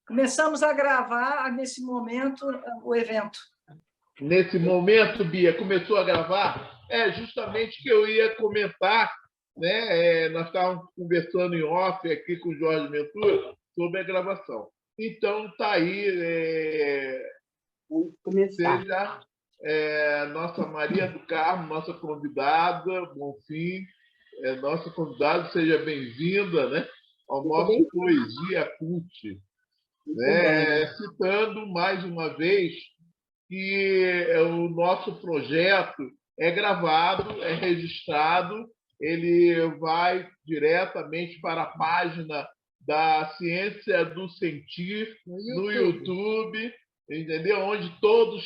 Começamos a gravar, nesse momento, o evento. Nesse momento, Bia, começou a gravar? É justamente que eu ia comentar, né? Nós estávamos conversando em off aqui com o Jorge Ventura sobre a gravação. Então, está aí, seja nossa Maria do Carmo, nossa convidada, Bonfim, nossa convidada, seja bem-vinda, né, ao nosso Poesia Cult, né? Citando mais uma vez que o nosso projeto é gravado, é registrado, ele vai diretamente para a página da Ciência do Sentir no YouTube, entendeu? Onde todos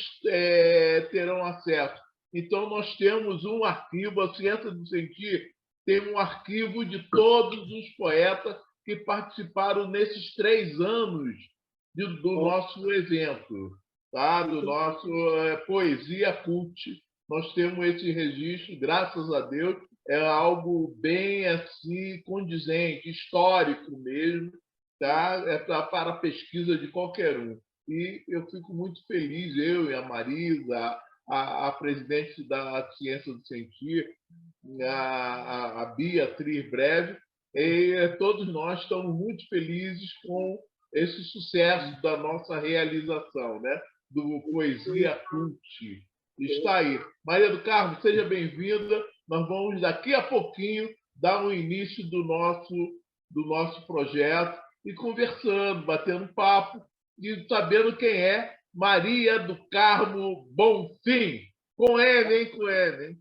terão acesso. Então, nós temos um arquivo, a Ciência do Sentir tem um arquivo de todos os poetas que participaram nesses 3 anos do nosso evento, tá? Do nosso Poesia Cult. Nós temos esse registro, graças a Deus, é algo bem assim condizente, histórico mesmo, tá? Para a pesquisa de qualquer um. E eu fico muito feliz, eu e a Marisa, a presidente da Ciência do Sentir, a Beatriz Breve, e todos nós estamos muito felizes com esse sucesso da nossa realização, né? Do Poesia Cult. Está aí. Maria do Carmo, seja bem-vinda. Nós vamos, daqui a pouquinho, dar o início do nosso projeto e conversando, batendo papo e sabendo quem é Maria do Carmo Bonfim. Com N, hein? Com N, hein?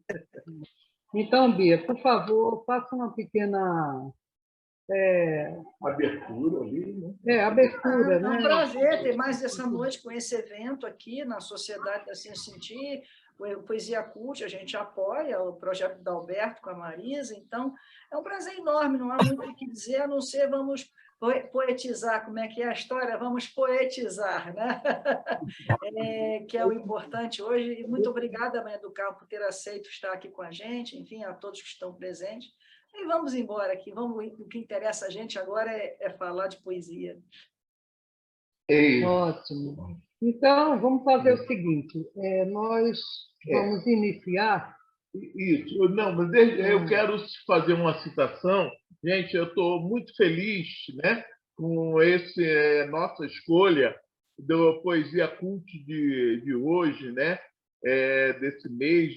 Então, Bia, por favor, faça uma pequena abertura ali, né? Abertura, né? É um prazer ter mais essa noite com esse evento aqui na Sociedade da Ciência Sentir, o Poesia Cult, a gente apoia o projeto da Alberto com a Marisa, então é um prazer enorme, não há muito o que dizer, a não ser vamos poetizar, como é que é a história? Vamos poetizar, né? Que é o importante hoje. E muito obrigada, Maria do Carmo, por ter aceito estar aqui com a gente, enfim, a todos que estão presentes. E vamos embora aqui. O que interessa a gente agora é falar de poesia. Ótimo. Então, vamos fazer o seguinte: nós vamos iniciar. Isso. Não, mas eu quero fazer uma citação. Gente, eu estou muito feliz, né, com nossa escolha da Poesia Cult de hoje, né, desse mês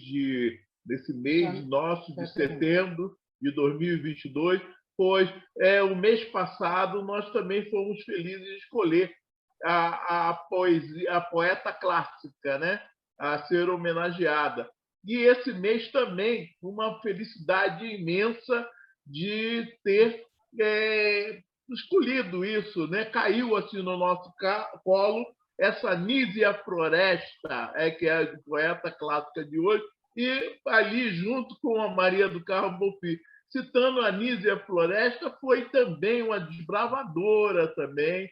nosso de setembro de 2022, pois o mês passado nós também fomos felizes em escolher a poeta clássica, né, a ser homenageada. E esse mês também, uma felicidade imensa de ter escolhido isso, né? Caiu assim no nosso colo essa Nízia Floresta, que é a poeta clássica de hoje, e ali junto com a Maria do Carmo Bonfim. Citando a Nízia Floresta, foi também uma desbravadora também,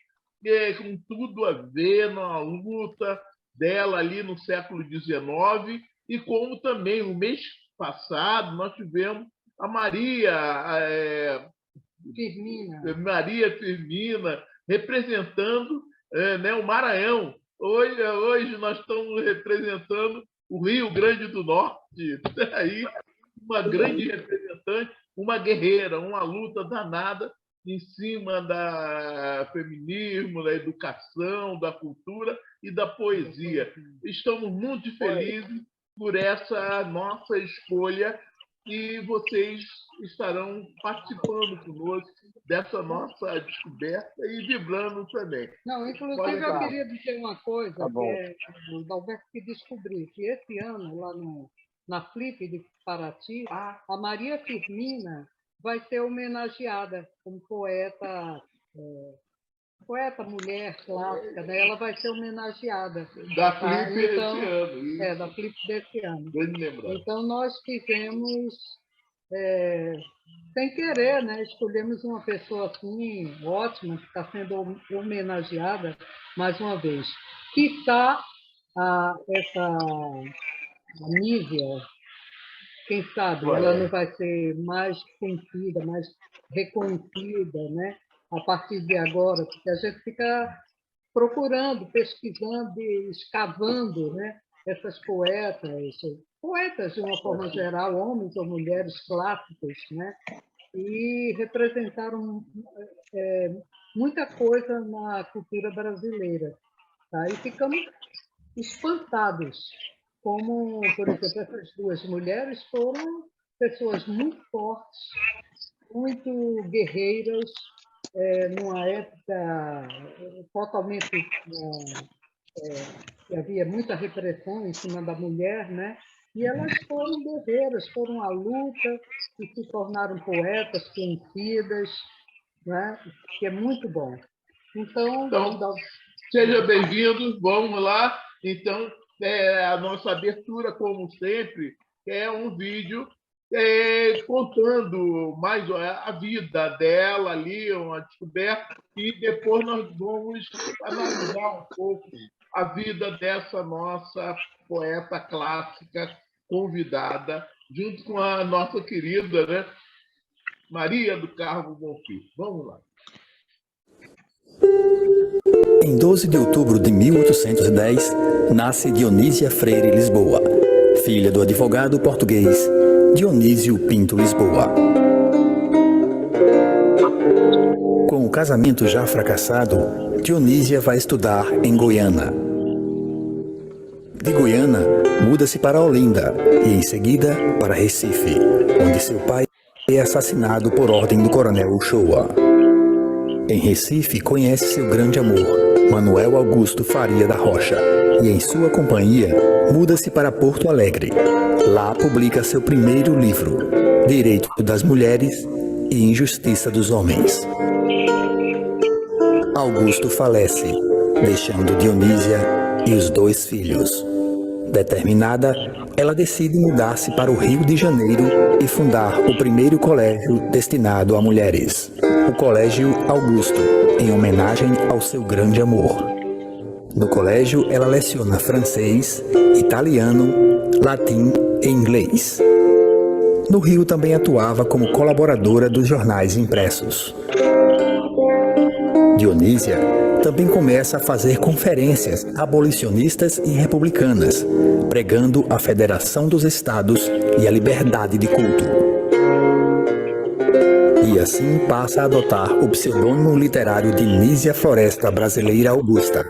com tudo a ver na luta dela ali no século XIX, e como também no mês passado nós tivemos a Maria Firmina representando né, o Maranhão. Hoje nós estamos representando o Rio Grande do Norte. Aí uma grande representante, uma guerreira, uma luta danada em cima do feminismo, da educação, da cultura e da poesia. Estamos muito felizes por essa nossa escolha e vocês estarão participando conosco dessa nossa descoberta e vibrando também. Não, inclusive eu queria dizer uma coisa, o Dalberto que descobriu que esse ano, lá na Flip de Paraty, a Maria Firmina vai ser homenageada como poeta mulher clássica, né? Ela vai ser homenageada. Da Flip desse ano. Isso. Da Flip desse ano. Bem lembrado. Então, nós fizemos, sem querer, né? Escolhemos uma pessoa assim, ótima, que está sendo homenageada mais uma vez. Quiçá essa Nívia, quem sabe, ela não vai ser mais conhecida, mais reconhecida, né? A partir de agora, porque a gente fica procurando, pesquisando e escavando, né, essas poetas de uma forma geral, homens ou mulheres clássicos, né, e representaram muita coisa na cultura brasileira. Tá? E ficamos espantados, como, por exemplo, essas duas mulheres foram pessoas muito fortes, muito guerreiras, numa época totalmente que havia muita repressão em cima da mulher, né? E elas foram guerreiras, foram à luta e se tornaram poetas conhecidas, né? Que é muito bom. Então seja bem-vindo, vamos lá. Então, a nossa abertura, como sempre, é um vídeo contando mais a vida dela ali, uma descoberta, e depois nós vamos analisar um pouco a vida dessa nossa poeta clássica convidada, junto com a nossa querida, né, Maria do Carmo Bonfim. Vamos lá. Em 12 de outubro de 1810, nasce Dionísia Freire Lisboa, filha do advogado português Dionísio Pinto Lisboa. Com o casamento já fracassado, Dionísia vai estudar em Goiânia. De Goiânia, muda-se para Olinda e, em seguida, para Recife, onde seu pai é assassinado por ordem do coronel Uchoa. Em Recife, conhece seu grande amor, Manuel Augusto Faria da Rocha, e em sua companhia, muda-se para Porto Alegre. Lá publica seu primeiro livro, Direito das Mulheres e Injustiça dos Homens. Augusto falece, deixando Dionísia e os 2 filhos. Determinada, ela decide mudar-se para o Rio de Janeiro e fundar o primeiro colégio destinado a mulheres, o Colégio Augusto, em homenagem ao seu grande amor. No colégio, ela leciona francês, italiano, latim e inglês. No Rio também atuava como colaboradora dos jornais impressos. Dionísia também começa a fazer conferências abolicionistas e republicanas, pregando a federação dos estados e a liberdade de culto. E assim passa a adotar o pseudônimo literário de Nísia Floresta Brasileira Augusta.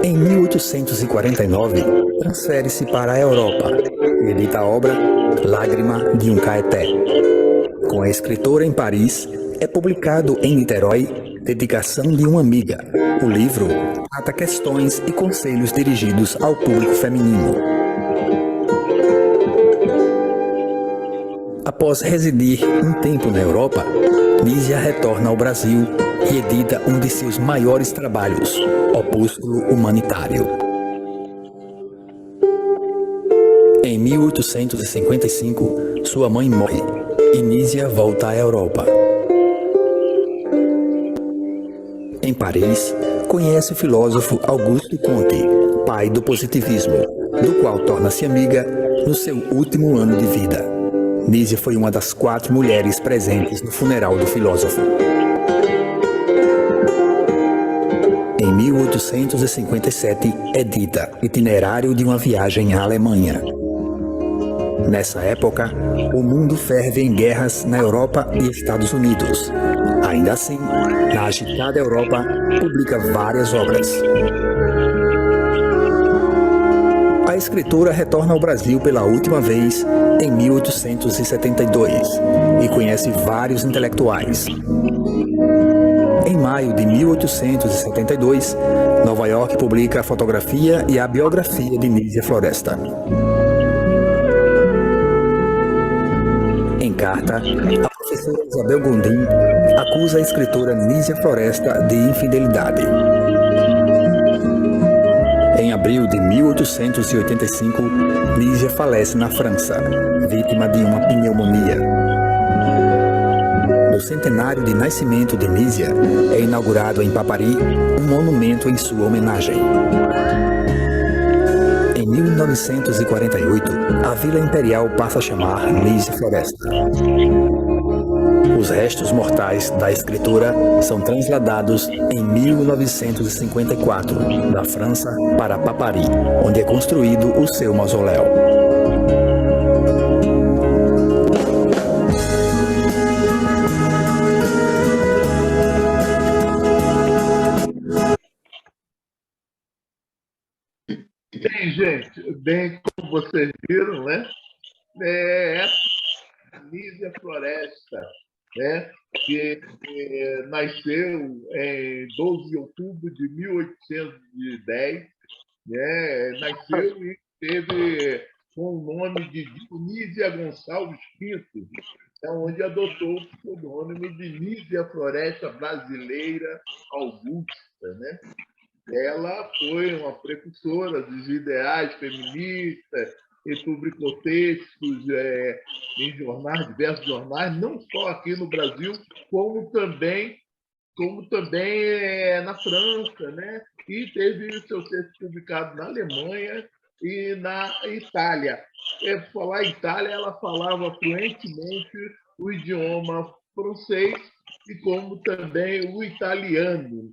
Em 1849, transfere-se para a Europa e edita a obra Lágrima de um Caeté. Com a escritora em Paris, é publicado em Niterói Dedicação de uma Amiga. O livro trata questões e conselhos dirigidos ao público feminino. Após residir um tempo na Europa, Nísia retorna ao Brasil e edita um de seus maiores trabalhos, Opúsculo Humanitário. Em 1855, sua mãe morre e Nísia volta à Europa. Em Paris, conhece o filósofo Auguste Comte, pai do positivismo, do qual torna-se amiga no seu último ano de vida. Nísia foi uma das 4 mulheres presentes no funeral do filósofo. Em 1857, edita Itinerário de uma Viagem à Alemanha. Nessa época, o mundo ferve em guerras na Europa e Estados Unidos. Ainda assim, na agitada Europa, publica várias obras. A escritora retorna ao Brasil pela última vez em 1872 e conhece vários intelectuais. Em maio de 1872, Nova York publica a fotografia e a biografia de Nísia Floresta. Em carta, a professora Isabel Gondim acusa a escritora Nísia Floresta de infidelidade. Em abril de 1885, Nísia falece na França, vítima de uma pneumonia. No centenário de nascimento de Nísia, é inaugurado em Papari um monumento em sua homenagem. Em 1948, a Vila Imperial passa a chamar Nísia Floresta. O Os restos mortais da escritora são transladados em 1954, da França para Papari, onde é construído o seu mausoléu. Bem, gente, bem como vocês viram, né? Essa é a Anísia Floresta, né? Que nasceu em 12 de outubro de 1810, né? Nasceu e teve com o nome de Dionísia Gonçalves Pinto, onde adotou o pseudônimo de Nísia Floresta Brasileira Augusta, né? Ela foi uma precursora dos ideais feministas e publicou textos em jornais, diversos jornais, não só aqui no Brasil, como também na França, né? E teve seu texto publicado na Alemanha e na Itália. Por falar em Itália, ela falava fluentemente o idioma francês e como também o italiano.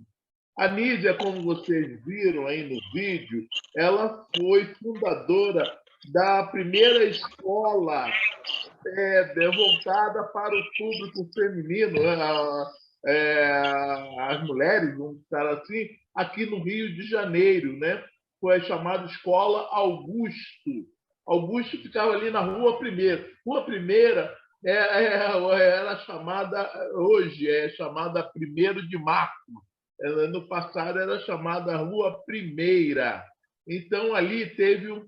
A Nídia, como vocês viram aí no vídeo, ela foi fundadora da primeira escola voltada para o público feminino, as mulheres, vamos estar assim, aqui no Rio de Janeiro, né? Foi chamada Escola Augusto. Augusto ficava ali na Rua Primeira. Rua Primeira era chamada, hoje é chamada 1º de Março. No passado era chamada Rua Primeira. Então, ali teve o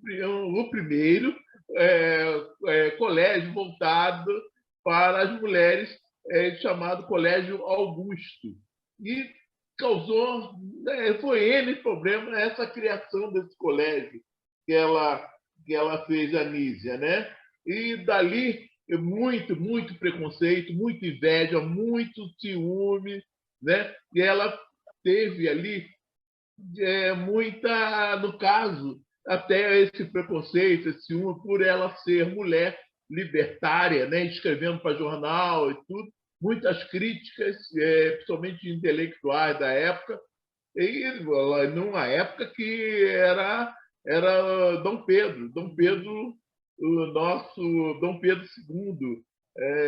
primeiro colégio voltado para as mulheres, chamado Colégio Augusto. E causou, foi N problema essa criação desse colégio que ela fez, a Nísia, né? E dali, muito preconceito, muita inveja, muito ciúme, né? E ela teve ali muita, no caso, até esse preconceito, esse ciúme, por ela ser mulher libertária, né? Escrevendo para jornal e tudo, muitas críticas, principalmente intelectuais da época, e numa época que era Dom Pedro, o nosso Dom Pedro II,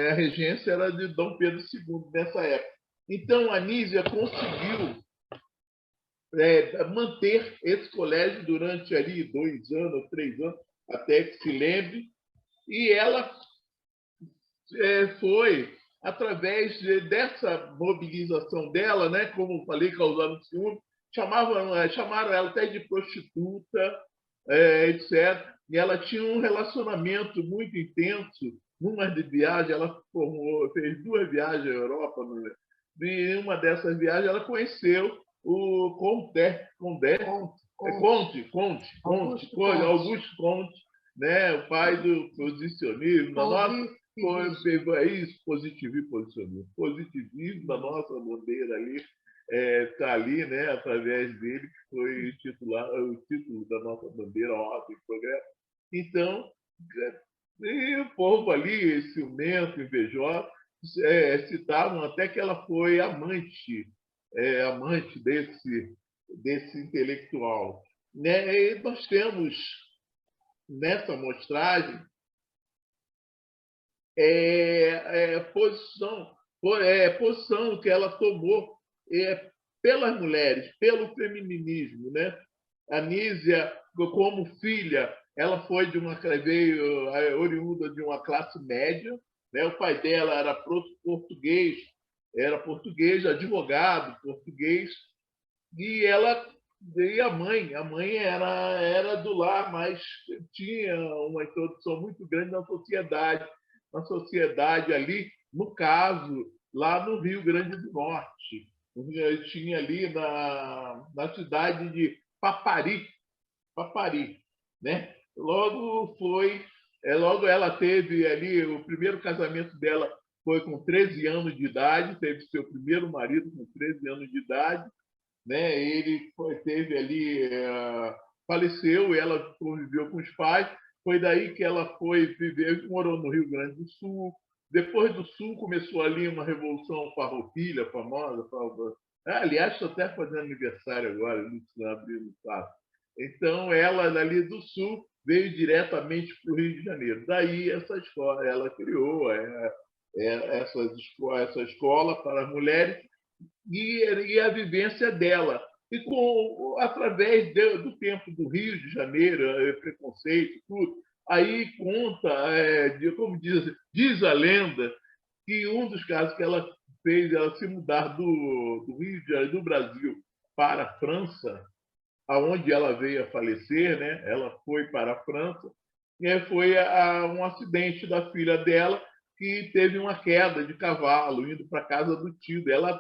a regência era de Dom Pedro II nessa época. Então, a Nísia conseguiu manter esse colégio durante ali 2 anos, 3 anos, até que se lembre, e ela foi, através dessa mobilização dela, né, como falei, causando ciúme, chamaram ela até de prostituta, etc. E ela tinha um relacionamento muito intenso. Numa de viagem, ela fez 2 viagens à Europa. Em uma dessas viagens, ela conheceu o Augusto Comte, né, o pai do posicionismo, da nossa positivismo da nossa bandeira ali, está ali, né, através dele, que foi o título da nossa bandeira, Ordem e Progresso. Então, e o povo ali, ciumento, invejoso, citavam até que ela foi amante desse intelectual, né? E nós temos nessa amostragem posição que ela tomou pelas mulheres, pelo feminismo, né? A Nísia, como filha, ela veio oriunda de uma classe média, né? O pai dela era português, advogado português, e a mãe era do lar, mas tinha uma introdução muito grande na sociedade ali, no caso, lá no Rio Grande do Norte. Tinha ali na cidade de Papari, né? Logo ela teve ali, o primeiro casamento dela foi com 13 anos de idade, teve seu primeiro marido com 13 anos de idade, né? Ele teve ali, faleceu, e ela conviveu com os pais. Foi daí que ela foi viver, morou no Rio Grande do Sul, Depois do Sul começou ali uma revolução farroupilha famosa. Aliás, estou até fazendo aniversário agora, no abril, no 4. Então, ela dali do Sul veio diretamente para o Rio de Janeiro. Daí essa escola, ela criou essa escola para mulheres e a vivência dela. E através do tempo do Rio de Janeiro, preconceito, tudo, aí conta, como diz a lenda, que um dos casos que ela fez ela se mudar do Rio de Janeiro, do Brasil, para a França, aonde ela veio a falecer, né? Ela foi para a França, e foi um acidente da filha dela, que teve uma queda de cavalo, indo para a casa do tio. Ela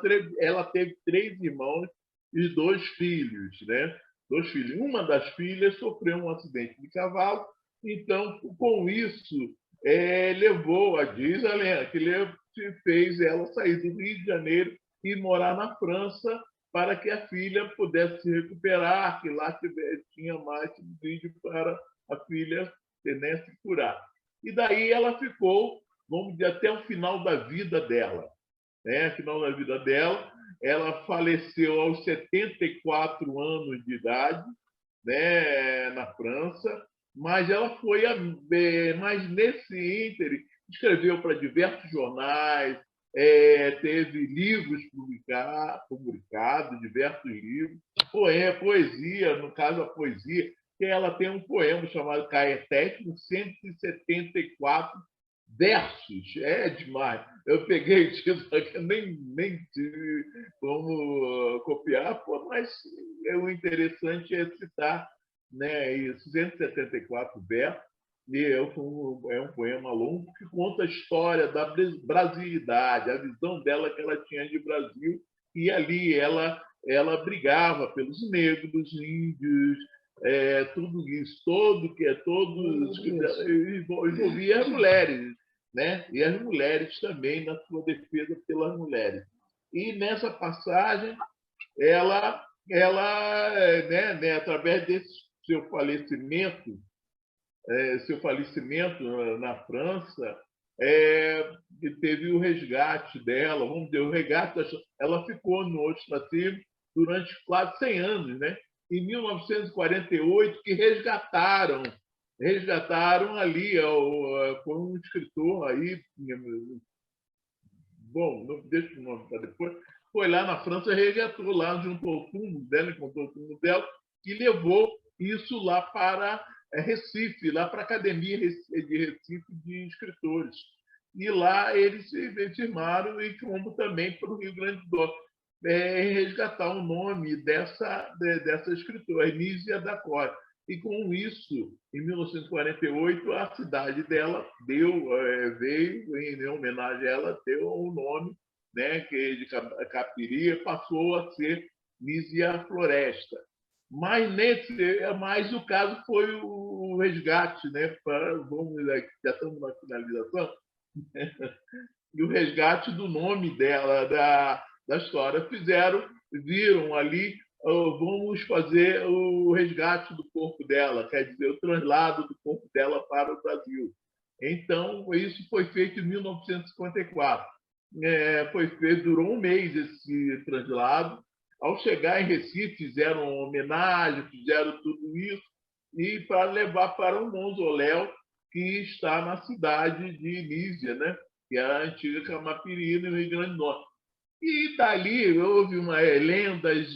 teve 3 irmãos e 2 filhos, né? 2 filhos. Uma das filhas sofreu um acidente de cavalo, então, com isso, levou a diz a lenda, que fez ela sair do Rio de Janeiro e morar na França, para que a filha pudesse se recuperar, que lá tinha mais subsídio para a filha, né, se curar. E daí ela ficou, vamos dizer, até o final da vida dela. Né? Final da vida dela, ela faleceu aos 74 anos de idade, né, na França, mas ela foi, mas nesse ínterim, escreveu para diversos jornais, teve livros publicados, diversos livros, poesia, no caso a poesia, que ela tem um poema chamado Caetete, com 174 versos. É demais. Eu peguei o título aqui, nem tive como copiar, mas o interessante é citar, né, 174 versos, e é um poema longo que conta a história da brasilidade, a visão dela que ela tinha de Brasil, e ali ela brigava pelos negros, índios, tudo isso, todos envolvia as mulheres, né? E as mulheres também na sua defesa pelas mulheres. E nessa passagem né, através desse seu falecimento na França, teve o resgate dela, vamos dizer, o resgate, ela ficou no ostracismo durante quase 100 anos, né? Em 1948, que resgataram ali, foi um escritor aí, bom, não deixa o nome para depois, foi lá na França, resgatou lá, juntou o túmulo dela, encontrou o túmulo dela, e levou isso lá para Recife, lá para a Academia de Recife de Escritores. E lá eles se firmaram, e como também para o Rio Grande do Norte, resgatar o nome dessa escritora, Anísia da Costa. E com isso, em 1948, a cidade dela veio, em homenagem a ela, deu o nome, né, que de Capiri passou a ser Nísia Floresta. Mas o caso foi o resgate, né? Já estamos na finalização, e o resgate do nome dela, da história. Viram ali, vamos fazer o resgate do corpo dela, quer dizer, o traslado do corpo dela para o Brasil. Então, isso foi feito em 1954. Durou um mês esse traslado. Ao chegar em Recife, fizeram uma homenagem, fizeram tudo isso, e para levar para um mausoléu que está na cidade de Nísia, né? Que é a antiga Camapiri, no Rio Grande do Norte. E dali houve lendas,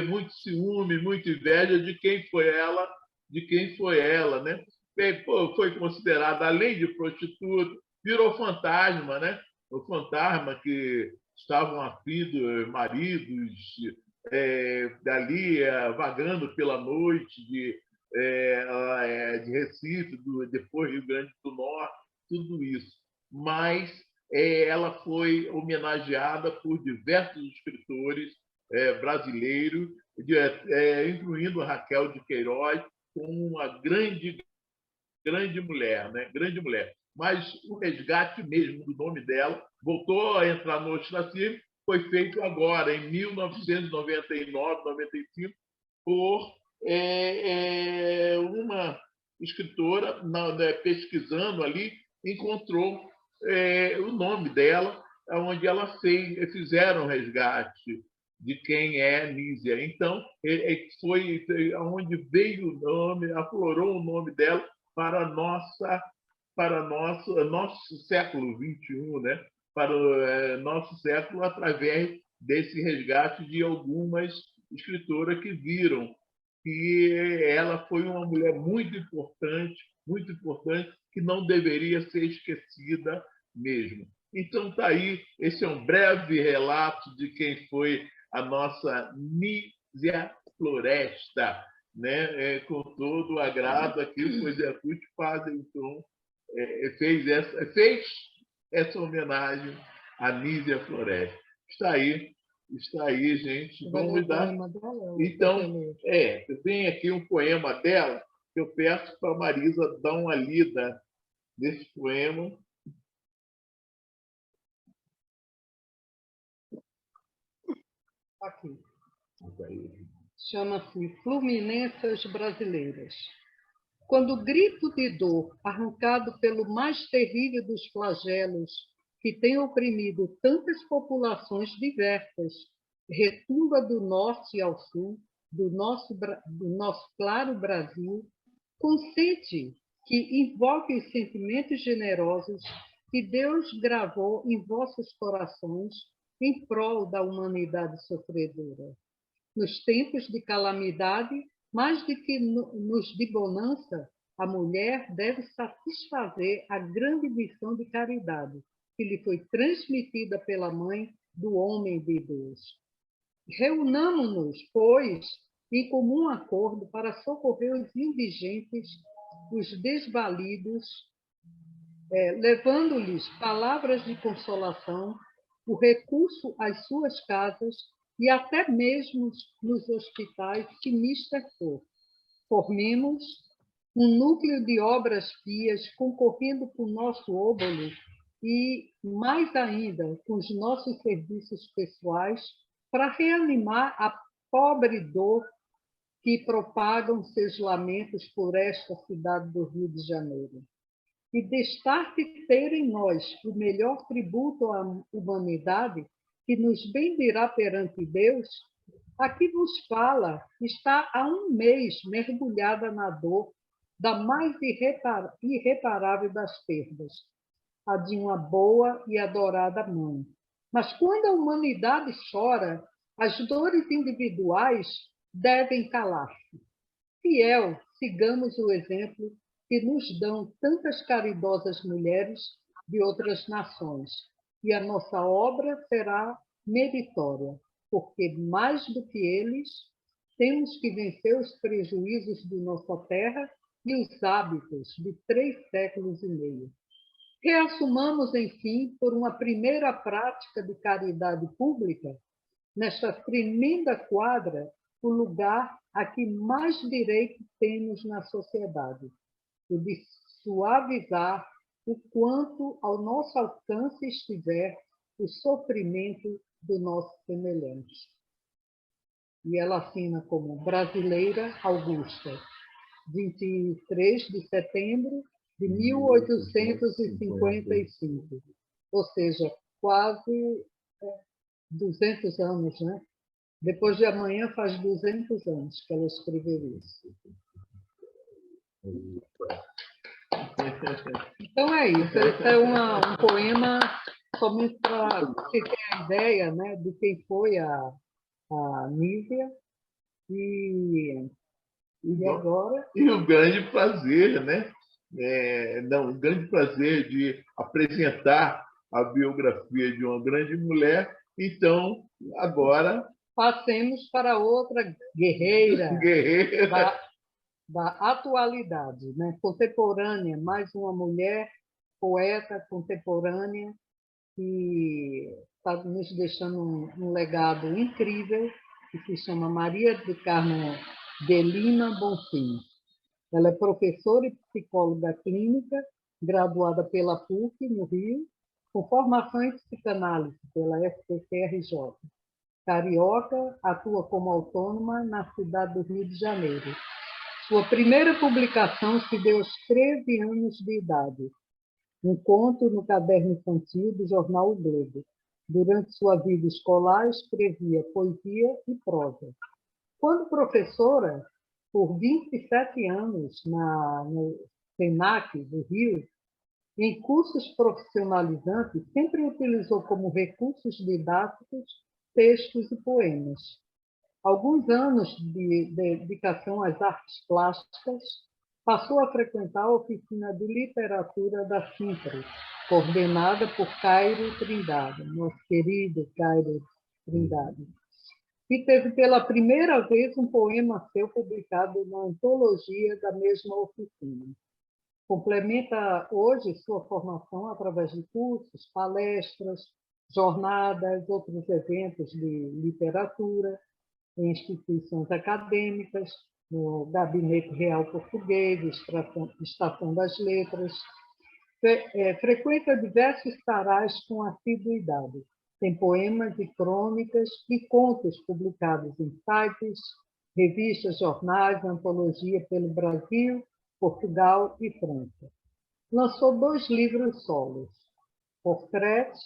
muito ciúme, muita inveja de quem foi ela, né? Foi considerada, além de prostituta, virou fantasma, né? O fantasma que estavam aflitos, maridos, dali vagando pela noite de Recife, depois Rio Grande do Norte, tudo isso. Mas ela foi homenageada por diversos escritores brasileiros, incluindo a Raquel de Queiroz, como uma grande mulher, né? Grande mulher. Mas o resgate mesmo do nome dela voltou a entrar no ostracismo, foi feito agora, em 1999, 95, por uma escritora, pesquisando ali, encontrou o nome dela, onde ela fizeram o resgate de quem é Nísia. Então, foi onde veio o nome, aflorou o nome dela para nosso século XXI, né? Para o nosso século, através desse resgate de algumas escritoras que viram que ela foi uma mulher muito importante, que não deveria ser esquecida mesmo. Então, está aí, esse é um breve relato de quem foi a nossa Nísia Floresta, né? Com todo o agrado aqui, o Poesia Acústica fez essa homenagem à Nísia Floresta. Está aí, gente. Vamos dar. Então, tem aqui um poema dela que eu peço para a Marisa dar uma lida nesse poema. Aqui. Chama-se Fluminenses Brasileiras. Quando o grito de dor, arrancado pelo mais terrível dos flagelos, que tem oprimido tantas populações diversas, retumba do norte ao sul, do nosso claro Brasil, consente que invoque os sentimentos generosos que Deus gravou em vossos corações em prol da humanidade sofredora. Nos tempos de calamidade, mais do que nos de bonança, a mulher deve satisfazer a grande missão de caridade que lhe foi transmitida pela mãe do homem de Deus. Reunamo-nos, pois, em comum acordo para socorrer os indigentes, os desvalidos, levando-lhes palavras de consolação, o recurso às suas casas e até mesmo nos hospitais, se mister for. Formemos um núcleo de obras pias concorrendo com o nosso óbolo e, mais ainda, com os nossos serviços pessoais para reanimar a pobre dor que propagam seus lamentos por esta cidade do Rio de Janeiro. E destaque ter em nós o melhor tributo à humanidade que nos bendirá perante Deus, a que vos fala está há um mês mergulhada na dor da mais irreparável das perdas, a de uma boa e adorada mãe. Mas quando a humanidade chora, as dores individuais devem calar-se. Fiel, sigamos o exemplo que nos dão tantas caridosas mulheres de outras nações, e a nossa obra será meritória, porque mais do que eles, temos que vencer os prejuízos de nossa terra e os hábitos de 3 séculos e meio. Reassumamos, enfim, por uma primeira prática de caridade pública, nesta tremenda quadra, o lugar a que mais direito temos na sociedade, o de suavizar o quanto ao nosso alcance estiver o sofrimento do nosso semelhante. E ela assina como Brasileira Augusta, 23 de setembro de 1855, ou seja, quase 200 anos, né? Depois de amanhã faz 200 anos que ela escreveu isso. Então é isso. Esse é um poema somente para você ter a ideia, né, de quem foi a Nísia e agora. E o grande prazer, né? O grande prazer de apresentar a biografia de uma grande mulher. Então, agora passemos para outra guerreira. Da atualidade, né? Contemporânea, mais uma mulher poeta contemporânea que está nos deixando um legado incrível, que se chama Maria do Carmo de Lima Bonfim. Ela é professora e psicóloga clínica, graduada pela PUC, no Rio, com formação em psicanálise pela FPCRJ. Carioca, atua como autônoma na cidade do Rio de Janeiro. Sua primeira publicação se deu aos 13 anos de idade. um conto no caderno infantil do jornal O Globo. Durante sua vida escolar, escrevia poesia e prosa. Quando professora, por 27 anos no SENAC do Rio, em cursos profissionalizantes, sempre utilizou como recursos didáticos textos e poemas. Alguns anos de dedicação às artes plásticas, passou a frequentar a oficina de literatura da Simpre, coordenada por Cairo Trindade, nosso querido Cairo Trindade, e teve pela primeira vez um poema seu publicado na antologia da mesma oficina. Complementa hoje sua formação através de cursos, palestras, jornadas, outros eventos de literatura, em instituições acadêmicas, no Gabinete Real Português, Estação das Letras. Frequenta diversos sarás com assiduidade. Tem poemas e crônicas e contos publicados em sites, revistas, jornais, antologia pelo Brasil, Portugal e França. Lançou 2 livros solos, Portretos,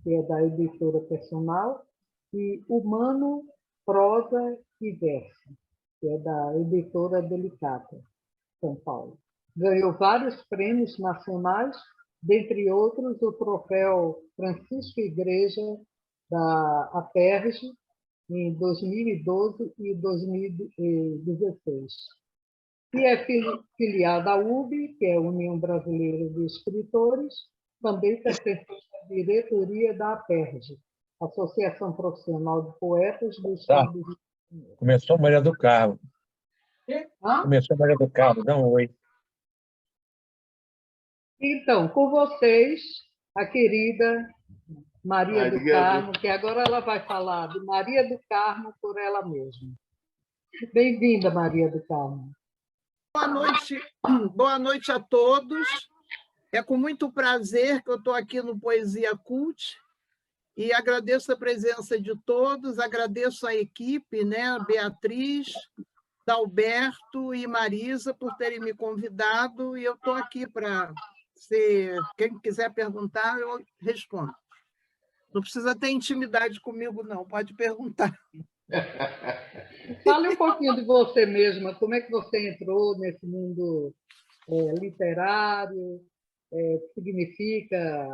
que é da editora Personal, e Humano, Prosa e Verso, que é da editora Delicata, São Paulo. Ganhou vários prêmios nacionais, dentre outros o troféu Francisco Igreja da Aperge, em 2012 e 2016. E é filiada à UB, que é a União Brasileira de Escritores, também pertence à diretoria da Aperge, Associação Profissional de Poetas do Estado do Rio de Janeiro. Começou Maria do Carmo. Começou Maria do Carmo, dá um oi. Então, com vocês, a querida Maria do Carmo, que agora ela vai falar de Maria do Carmo por ela mesma. Bem-vinda, Maria do Carmo. Boa noite a todos. É com muito prazer que eu estou aqui no Poesia Cult e agradeço a presença de todos, agradeço a equipe, né, Beatriz, Dalberto e Marisa por terem me convidado e eu estou aqui para, quem quiser perguntar, eu respondo. Não precisa ter intimidade comigo, não, pode perguntar. Fale um pouquinho de você mesma, como é que você entrou nesse mundo literário, o que significa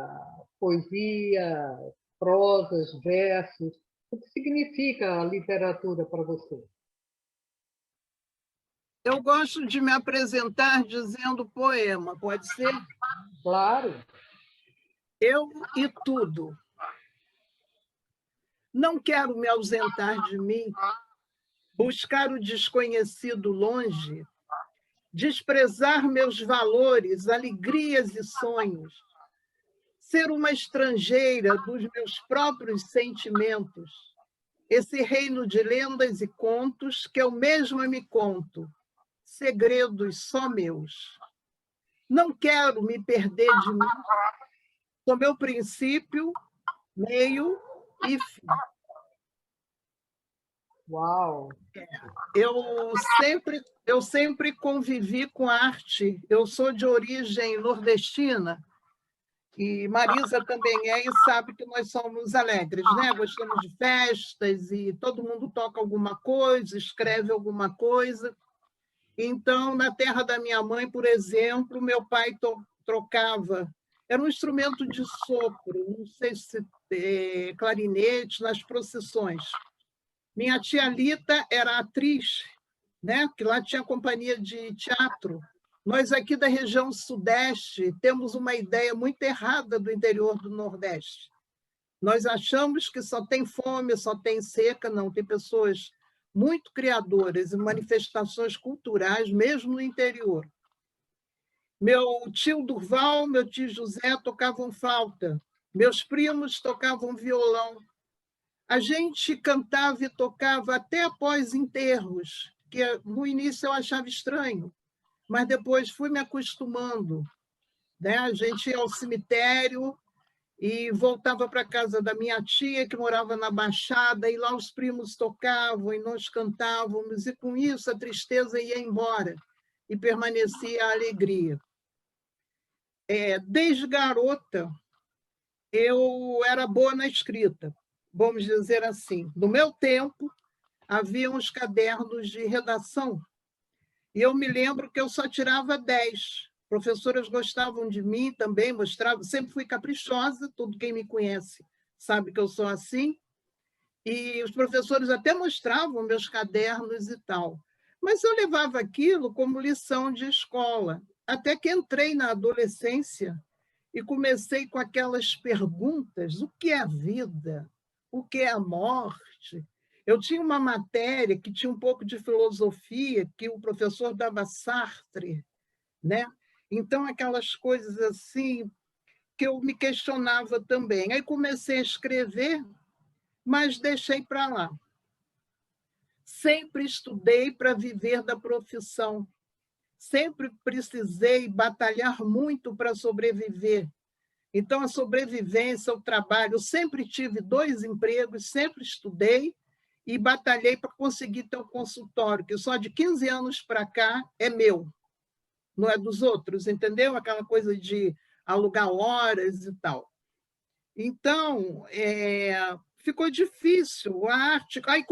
poesia, prosas, versos, o que significa a literatura para você? Eu gosto de me apresentar dizendo poema, pode ser? Claro. Eu e tudo. Não quero me ausentar de mim, buscar o desconhecido longe, desprezar meus valores, alegrias e sonhos, ser uma estrangeira dos meus próprios sentimentos, esse reino de lendas e contos que eu mesma me conto, segredos só meus. Não quero me perder de mim, sou meu princípio, meio e fim. Uau! Eu sempre convivi com arte. Eu sou de origem nordestina e Marisa também é, e sabe que nós somos alegres, né? Gostamos de festas e todo mundo toca alguma coisa, escreve alguma coisa. Então, na terra da minha mãe, por exemplo, meu pai trocava. Era um instrumento de sopro, não sei se clarinete, nas procissões. Minha tia Lita era atriz, né? Que lá tinha companhia de teatro. Nós aqui da região sudeste temos uma ideia muito errada do interior do Nordeste. Nós achamos que só tem fome, só tem seca, não. Tem pessoas muito criadoras e manifestações culturais, mesmo no interior. Meu tio Durval, meu tio José tocavam flauta, meus primos tocavam violão. A gente cantava e tocava até após enterros, que no início eu achava estranho, mas depois fui me acostumando, né? A gente ia ao cemitério e voltava para a casa da minha tia, que morava na Baixada, e lá os primos tocavam e nós cantávamos, e com isso a tristeza ia embora e permanecia a alegria. desde garota, eu era boa na escrita, vamos dizer assim. No meu tempo, havia uns cadernos de redação, e eu me lembro que eu só tirava 10. Professoras gostavam de mim também, mostravam, sempre fui caprichosa, todo quem me conhece sabe que eu sou assim, e os professores até mostravam meus cadernos e tal. Mas eu levava aquilo como lição de escola, até que entrei na adolescência e comecei com aquelas perguntas: o que é a vida? O que é a morte? Eu tinha uma matéria que tinha um pouco de filosofia, que o professor dava Sartre, né? Então, aquelas coisas assim que eu me questionava também. Aí comecei a escrever, mas deixei para lá. Sempre estudei para viver da profissão. Sempre precisei batalhar muito para sobreviver. Então, a sobrevivência, o trabalho, eu sempre tive 2 empregos, sempre estudei e batalhei para conseguir ter um consultório, que só de 15 anos para cá é meu, não é dos outros, entendeu? Aquela coisa de alugar horas e tal. Então, ficou difícil a arte. Aí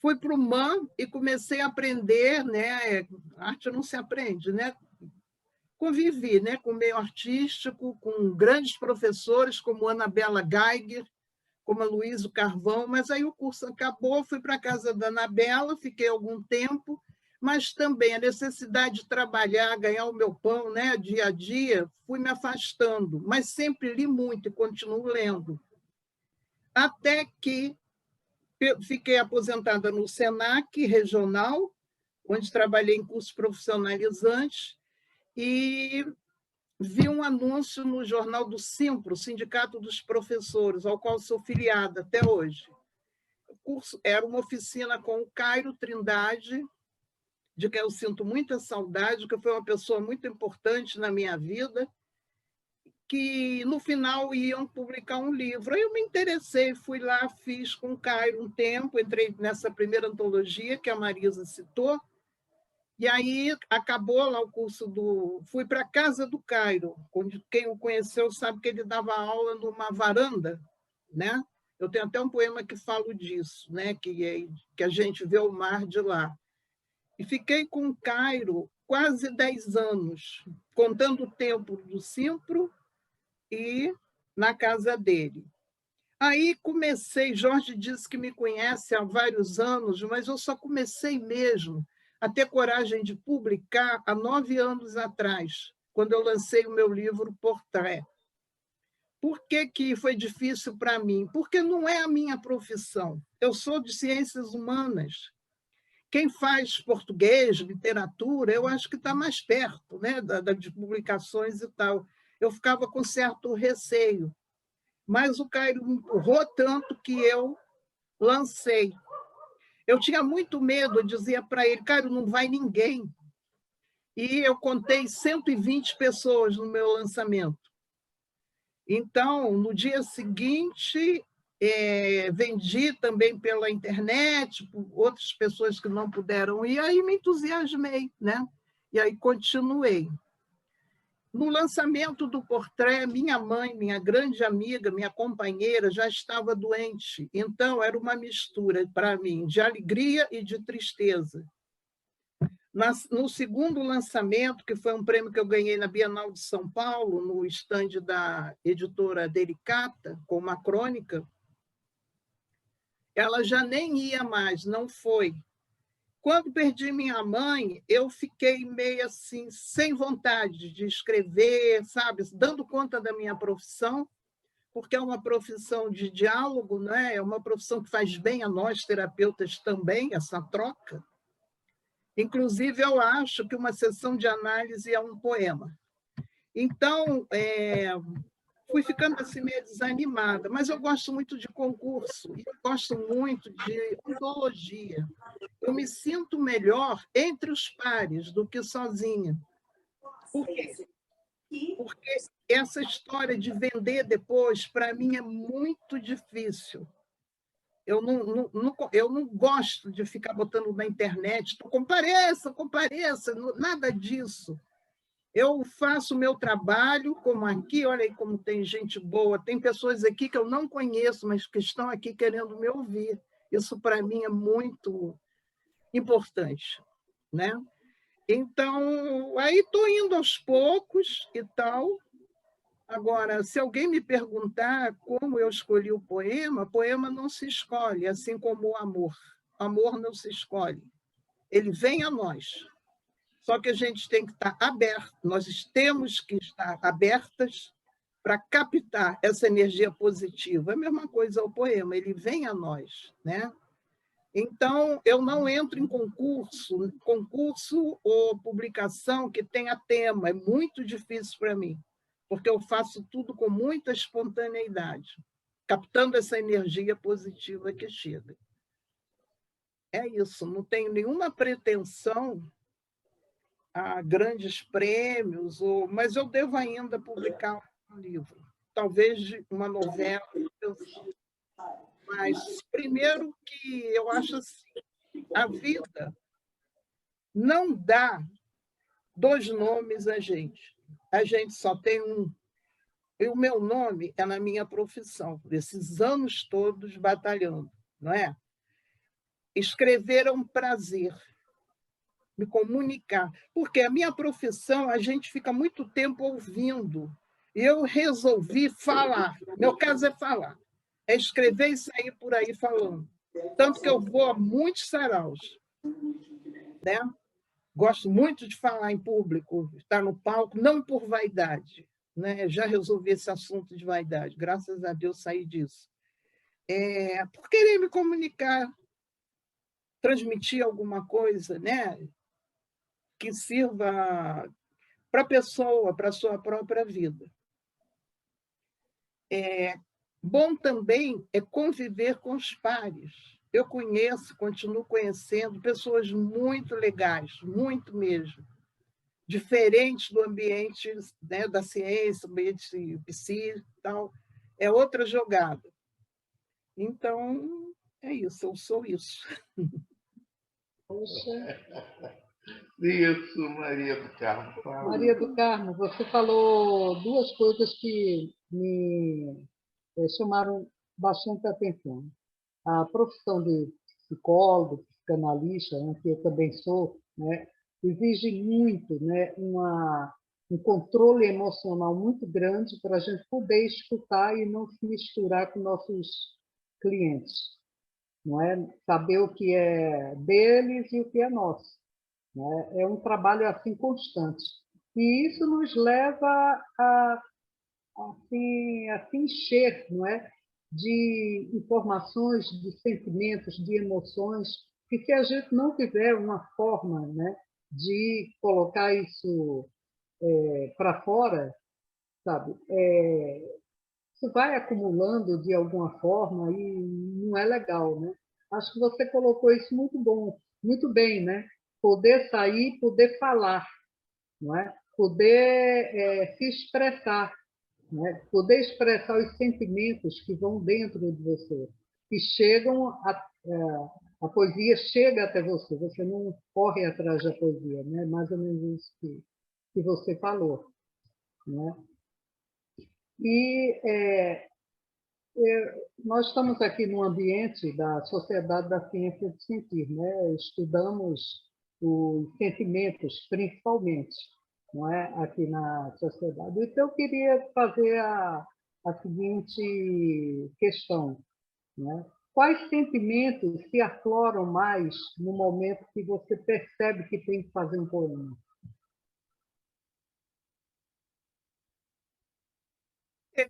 fui para o MAN e comecei a aprender, né? A arte não se aprende, né? Convivi, né, com o meio artístico, com grandes professores como Anabela Geiger, como a Luísa Carvão, mas aí o curso acabou, fui para a casa da Anabela, fiquei algum tempo, mas também a necessidade de trabalhar, ganhar o meu pão, né, dia a dia, fui me afastando, mas sempre li muito e continuo lendo. Até que fiquei aposentada no SENAC regional, onde trabalhei em cursos profissionalizantes, e vi um anúncio no jornal do Simpro, Sindicato dos Professores, ao qual sou filiada até hoje. O curso era uma oficina com o Cairo Trindade, de quem eu sinto muita saudade, que foi uma pessoa muito importante na minha vida, que no final iam publicar um livro. Aí eu me interessei, fui lá, fiz com o Cairo um tempo, entrei nessa primeira antologia que a Marisa citou, e aí acabou lá o curso fui para a casa do Cairo, onde quem o conheceu sabe que ele dava aula numa varanda, né? Eu tenho até um poema que falo disso, né? Que a gente vê o mar de lá. E fiquei com o Cairo quase 10 anos, contando o tempo do Simpro e na casa dele. Aí comecei, Jorge disse que me conhece há vários anos, mas eu só comecei mesmo a ter coragem de publicar há 9 anos atrás, quando eu lancei o meu livro Portrait. Por que foi difícil para mim? Porque não é a minha profissão. Eu sou de ciências humanas. Quem faz português, literatura, eu acho que está mais perto, né, de publicações e tal. Eu ficava com certo receio. Mas o Cairo me empurrou tanto que eu lancei. Eu tinha muito medo, eu dizia para ele: Cairo, não vai ninguém. E eu contei 120 pessoas no meu lançamento. Então, no dia seguinte, vendi também pela internet, por outras pessoas que não puderam ir, aí me entusiasmei, né? E aí continuei. No lançamento do Portrait, minha mãe, minha grande amiga, minha companheira, já estava doente. Então, era uma mistura, para mim, de alegria e de tristeza. No segundo lançamento, que foi um prêmio que eu ganhei na Bienal de São Paulo, no estande da editora Delicata, com uma crônica, ela já nem ia mais, não foi. Quando perdi minha mãe, eu fiquei meio assim, sem vontade de escrever, sabe? Dando conta da minha profissão, porque é uma profissão de diálogo, né? É uma profissão que faz bem a nós, terapeutas, também, essa troca. Inclusive, eu acho que uma sessão de análise é um poema. Então, fui ficando assim meio desanimada, mas eu gosto muito de concurso, e eu gosto muito de ontologia. Eu me sinto melhor entre os pares do que sozinha. Por quê? Porque essa história de vender depois, para mim, é muito difícil. Eu não gosto de ficar botando na internet, compareça, nada disso. Eu faço o meu trabalho, como aqui, olha aí como tem gente boa, tem pessoas aqui que eu não conheço, mas que estão aqui querendo me ouvir. Isso, para mim, é muito importante, né? Então, aí estou indo aos poucos e tal. Agora, se alguém me perguntar como eu escolhi o poema não se escolhe, assim como o amor. O amor não se escolhe. Ele vem a nós. Só que a gente tem que estar aberto, nós temos que estar abertas para captar essa energia positiva. É a mesma coisa o poema, ele vem a nós, né? Então, eu não entro em concurso ou publicação que tenha tema, é muito difícil para mim, porque eu faço tudo com muita espontaneidade, captando essa energia positiva que chega. É isso, não tenho nenhuma pretensão a grandes prêmios, mas eu devo ainda publicar um livro, talvez uma novela. Mas, primeiro, que eu acho assim, a vida não dá dois nomes a gente só tem um. E o meu nome é na minha profissão, desses anos todos batalhando, não é? Escrever é um prazer, me comunicar, porque a minha profissão, a gente fica muito tempo ouvindo. Eu resolvi falar. Meu caso é falar. É escrever e sair por aí falando. Tanto que eu vou a muitos saraus, né? Gosto muito de falar em público, estar no palco, não por vaidade, né? Já resolvi esse assunto de vaidade, graças a Deus saí disso. Por querer me comunicar, transmitir alguma coisa, né? Que sirva para a pessoa, para a sua própria vida. Bom também é conviver com os pares. Eu conheço, continuo conhecendo pessoas muito legais, muito mesmo, diferentes do ambiente, né, da ciência, ambiente psi e tal. É outra jogada. Então, é isso, eu sou isso. Isso, Maria do Carmo. Maria do Carmo, você falou duas coisas que me chamaram bastante atenção. A profissão de psicólogo, psicanalista, né, que eu também sou, né, exige muito, né, um controle emocional muito grande para a gente poder escutar e não se misturar com nossos clientes, não é? Saber o que é deles e o que é nosso, né? É um trabalho assim constante. E isso nos leva a se encher, não é? De informações, de sentimentos, de emoções, que se a gente não tiver uma forma, né, de colocar isso para fora, sabe? Isso vai acumulando de alguma forma e não é legal, né? Acho que você colocou isso muito bem, né? Poder sair, poder falar, não é? Poder se expressar, né? Poder expressar os sentimentos que vão dentro de você, que chegam a poesia chega até você. Você não corre atrás da poesia, né? Mais ou menos isso que você falou, né? E nós estamos aqui no ambiente da Sociedade da Ciência do Sentir, né? Estudamos os sentimentos, principalmente, não é? Aqui na sociedade. Então, eu queria fazer a seguinte questão, né? Quais sentimentos se afloram mais no momento que você percebe que tem que fazer um poema?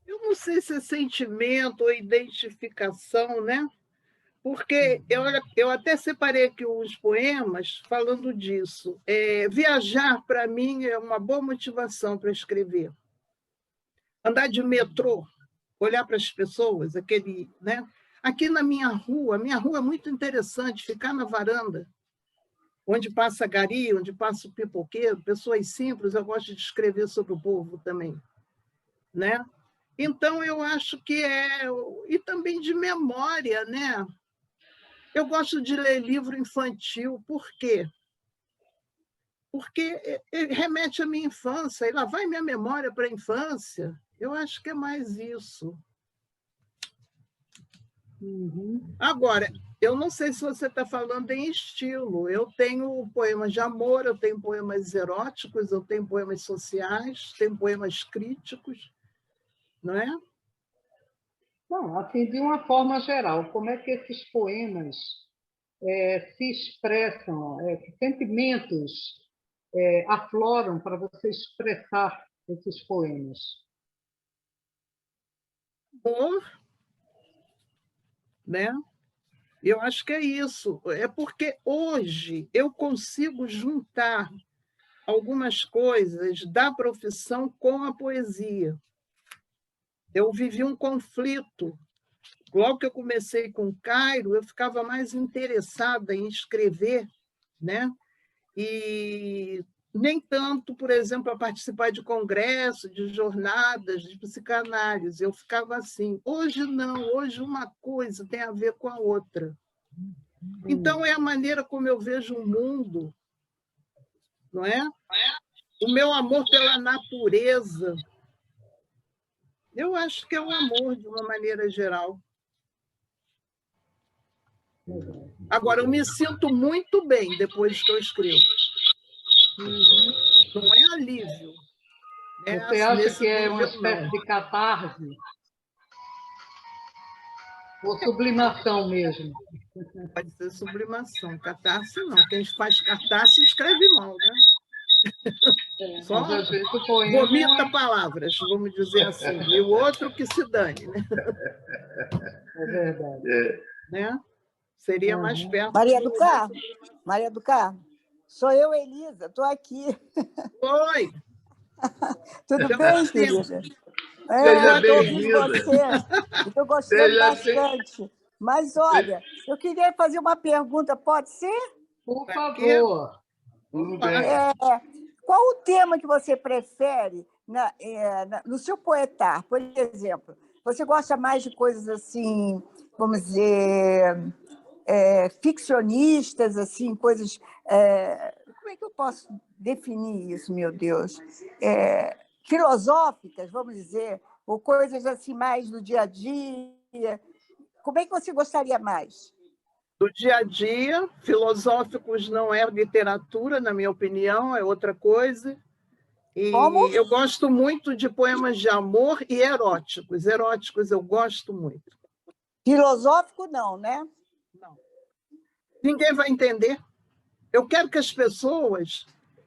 Eu não sei se é sentimento ou identificação, né? Porque eu até separei aqui uns poemas falando disso. Viajar, para mim, é uma boa motivação para escrever. Andar de metrô, olhar para as pessoas, né? Aqui na minha rua é muito interessante, ficar na varanda, onde passa gari, onde passa o pipoqueiro, pessoas simples, eu gosto de escrever sobre o povo também, né? Então, eu acho que e também de memória, né? Eu gosto de ler livro infantil, por quê? porque remete à minha infância, e lá vai minha memória para a infância. Eu acho que é mais isso. Agora, eu não sei se você está falando em estilo. Eu tenho poemas de amor, eu tenho poemas eróticos, eu tenho poemas sociais, tenho poemas críticos, não é? Não, assim, de uma forma geral, como é que esses poemas se expressam, que sentimentos afloram para você expressar esses poemas? Amor, né? Eu acho que é isso. É porque hoje eu consigo juntar algumas coisas da profissão com a poesia. Eu vivi um conflito. Logo que eu comecei com o Cairo, eu ficava mais interessada em escrever, né? E nem tanto, por exemplo, a participar de congressos, de jornadas, de psicanálise. Eu ficava assim. Hoje não, hoje uma coisa tem a ver com a outra. Então, é a maneira como eu vejo o mundo, não é? O meu amor pela natureza. Eu acho que é o amor, de uma maneira geral. Agora, eu me sinto muito bem depois que eu escrevo. Não é alívio. Você acha que é uma espécie de catarse? Ou sublimação mesmo? Pode ser sublimação. Catarse não. Quem faz catarse escreve mal, né? Só vomita palavras, vamos dizer assim. E o outro que se dane, né? É verdade. Né? Seria mais perto. Maria do Carmo, sou eu, Elisa, estou aqui. Oi! Tudo bem, querida? Seja bem-vinda. Estou gostando bastante. Mas, olha, eu queria fazer uma pergunta, pode ser? Por favor. Tudo bem. Qual o tema que você prefere no seu poetar? Por exemplo, você gosta mais de coisas assim, vamos dizer, ficcionistas, assim, coisas... como é que eu posso definir isso, meu Deus? Filosóficas, vamos dizer, ou coisas assim mais do dia a dia. Como é que você gostaria mais? Do dia a dia, filosóficos não é literatura, na minha opinião, é outra coisa. E Como? eu gosto muito de poemas de amor e eróticos. Eróticos eu gosto muito. Filosófico não, né? Não. Ninguém vai entender. Eu quero que as pessoas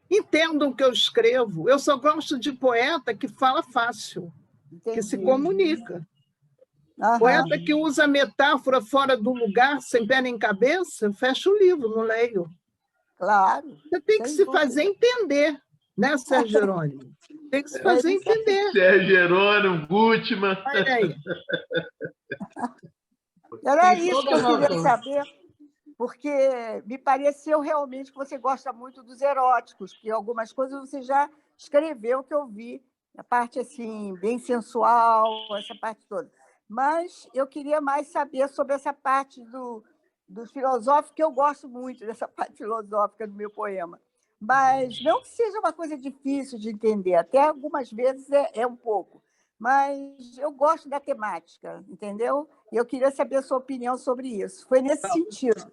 entendam o que eu escrevo. Eu só gosto de poeta que fala fácil, que se comunica. Poeta que usa metáfora fora do lugar, sem pé nem cabeça, fecha o livro, não leio. Claro. Você tem que se fazer entender, né, Sérgio Jerônimo? Tem que se fazer entender. Sérgio Jerônimo, Gutmann. Olha aí. Era isso que eu queria saber, porque me pareceu realmente que você gosta muito dos eróticos, que algumas coisas você já escreveu, que eu vi, a parte assim, bem sensual, essa parte toda. Mas eu queria mais saber sobre essa parte do filosófico, que eu gosto muito dessa parte filosófica do meu poema. Mas não que seja uma coisa difícil de entender, até algumas vezes é um pouco. Mas eu gosto da temática, entendeu? E eu queria saber a sua opinião sobre isso. Foi nesse sentido.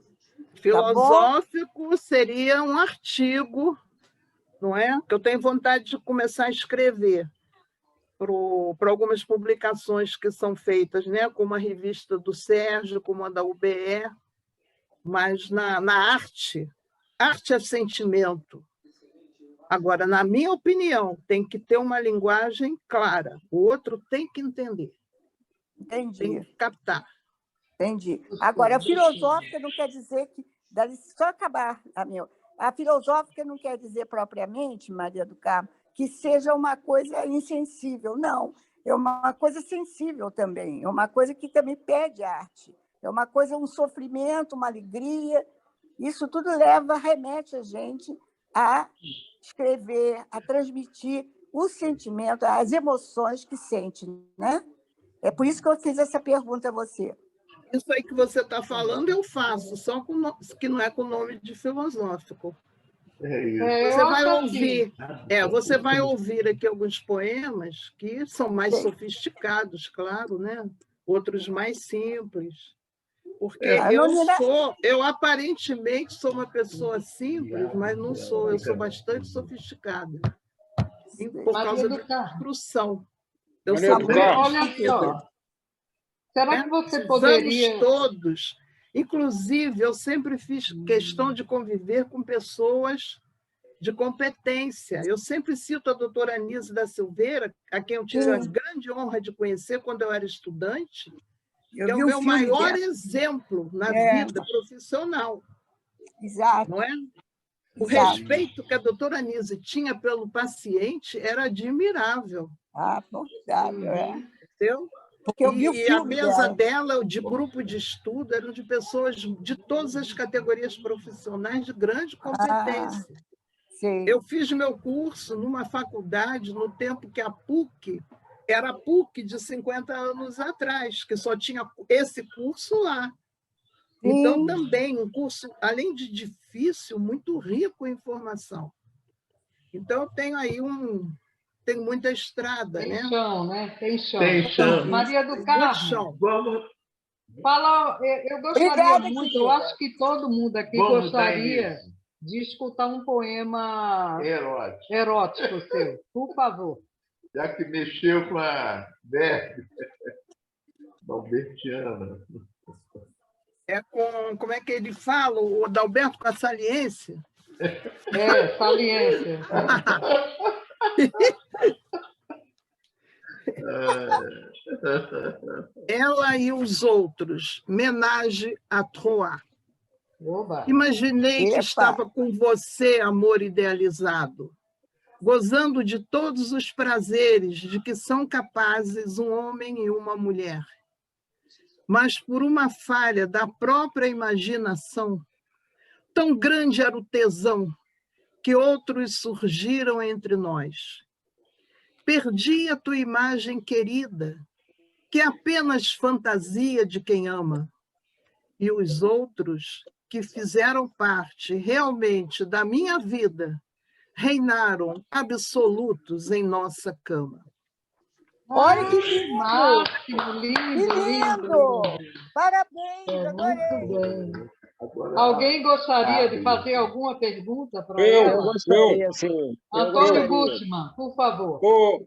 Filosófico seria um artigo, não é? Que eu tenho vontade de começar a escrever para algumas publicações que são feitas, né? Como a revista do Sérgio, como a da UBE, mas na arte é sentimento. Agora, na minha opinião, tem que ter uma linguagem clara, o outro tem que entender. Entendi. Tem que captar. Entendi. Agora, a filosófica não quer dizer que... Só acabar, a filosófica não quer dizer propriamente, Maria do Carmo, que seja uma coisa insensível. Não, é uma coisa sensível também, é uma coisa que também pede arte, é uma coisa, um sofrimento, uma alegria. Isso tudo remete a gente a escrever, a transmitir o sentimento, as emoções que sente, né? É por isso que eu fiz essa pergunta a você. Isso aí que você está falando, eu faço, só que não é com o nome de filosófico. Você vai ouvir, você vai ouvir aqui alguns poemas que são mais sofisticados, claro, né? Outros mais simples. Porque eu aparentemente sou uma pessoa simples, mas não sou, eu sou bastante sofisticada. Por causa da construção. Eu sou olha só. Será que você poderia... todos. Inclusive, eu sempre fiz questão de conviver com pessoas de competência. Eu sempre cito a doutora Anísia da Silveira, a quem eu tive a grande honra de conhecer quando eu era estudante, que é o meu maior exemplo na vida profissional. Exato. Não é? O respeito que a doutora Anísia tinha pelo paciente era admirável. Formidável, Entendeu? Porque eu vi o filme a mesa dela, de grupo de estudo, eram de pessoas de todas as categorias profissionais de grande competência. Eu fiz meu curso numa faculdade no tempo que a PUC era a PUC de 50 anos atrás, que só tinha esse curso lá. Então, também, um curso, além de difícil, muito rico em informação. Então, eu tenho aí tem muita estrada, Tem né? chão, né? Tem chão. Tem chão. Maria do Carmo, vamos... fala, eu gostaria muito, eu acho que todo mundo aqui gostaria de escutar um poema erótico seu, por favor. Já que mexeu com a Dalbertiana. Como é que ele fala, o Adalberto com a saliência? Saliência. Ela e os outros, Ménage à Trois. Imaginei que estava com você, amor idealizado, gozando de todos os prazeres de que são capazes um homem e uma mulher. Mas por uma falha da própria imaginação, tão grande era o tesão que outros surgiram entre nós. Perdi a tua imagem querida, que é apenas fantasia de quem ama, e os outros que fizeram parte realmente da minha vida reinaram absolutos em nossa cama. Olha que lindo! Máximo, lindo! Parabéns, adorei! Muito bem. Alguém gostaria de fazer alguma pergunta para eu gostaria, sim. Antônio Gutmann, por favor.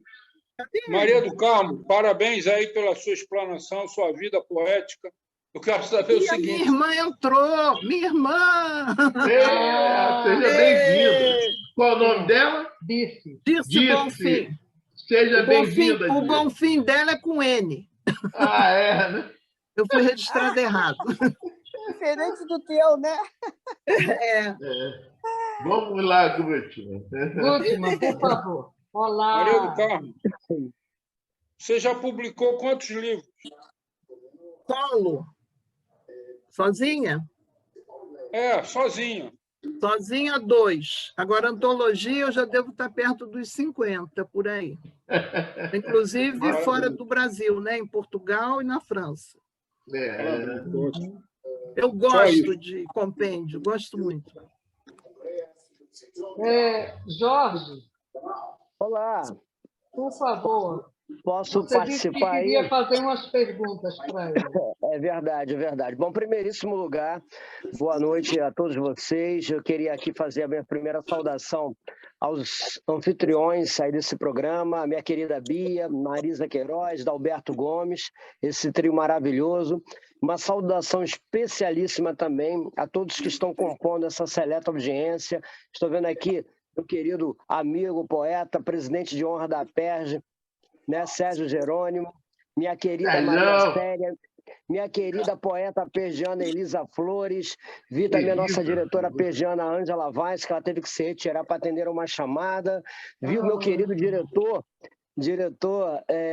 Maria do Carmo, parabéns aí pela sua explanação, sua vida poética. Eu quero saber o seguinte... Minha irmã entrou! Minha irmã! Seja bem-vinda. Qual o nome dela? Dirce Bonfim. Seja bem-vinda. O Bonfim dela é com N. Né? Eu fui registrado errado. Diferente do teu, né? Vamos lá, Gutmann. Gutmann, por favor. Olá. Maria do Carmo, você já publicou quantos livros? Solo. Sozinha? Sozinha. Sozinha, 2. Agora, antologia, eu já devo estar perto dos 50, por aí. Inclusive fora do Brasil, né? Em Portugal e na França. Eu gosto de compêndio, gosto muito. Jorge. Olá. Por favor. Posso Você participar aí? Eu queria fazer umas perguntas para ele. É verdade, é verdade. Bom, em primeiríssimo lugar, boa noite a todos vocês. Eu queria aqui fazer a minha primeira saudação aos anfitriões aí desse programa, a minha querida Bia, Marisa Queiroz, Dalberto Gomes, esse trio maravilhoso. Uma saudação especialíssima também a todos que estão compondo essa seleta audiência. Estou vendo aqui meu querido amigo, poeta, presidente de honra da PERJ, né, Sérgio Jerônimo, minha querida Maria Célia, minha querida poeta pergiana Elisa Flores, vi também a nossa diretora pergiana Ângela Vaz, que ela teve que se retirar para atender uma chamada, vi o meu querido diretor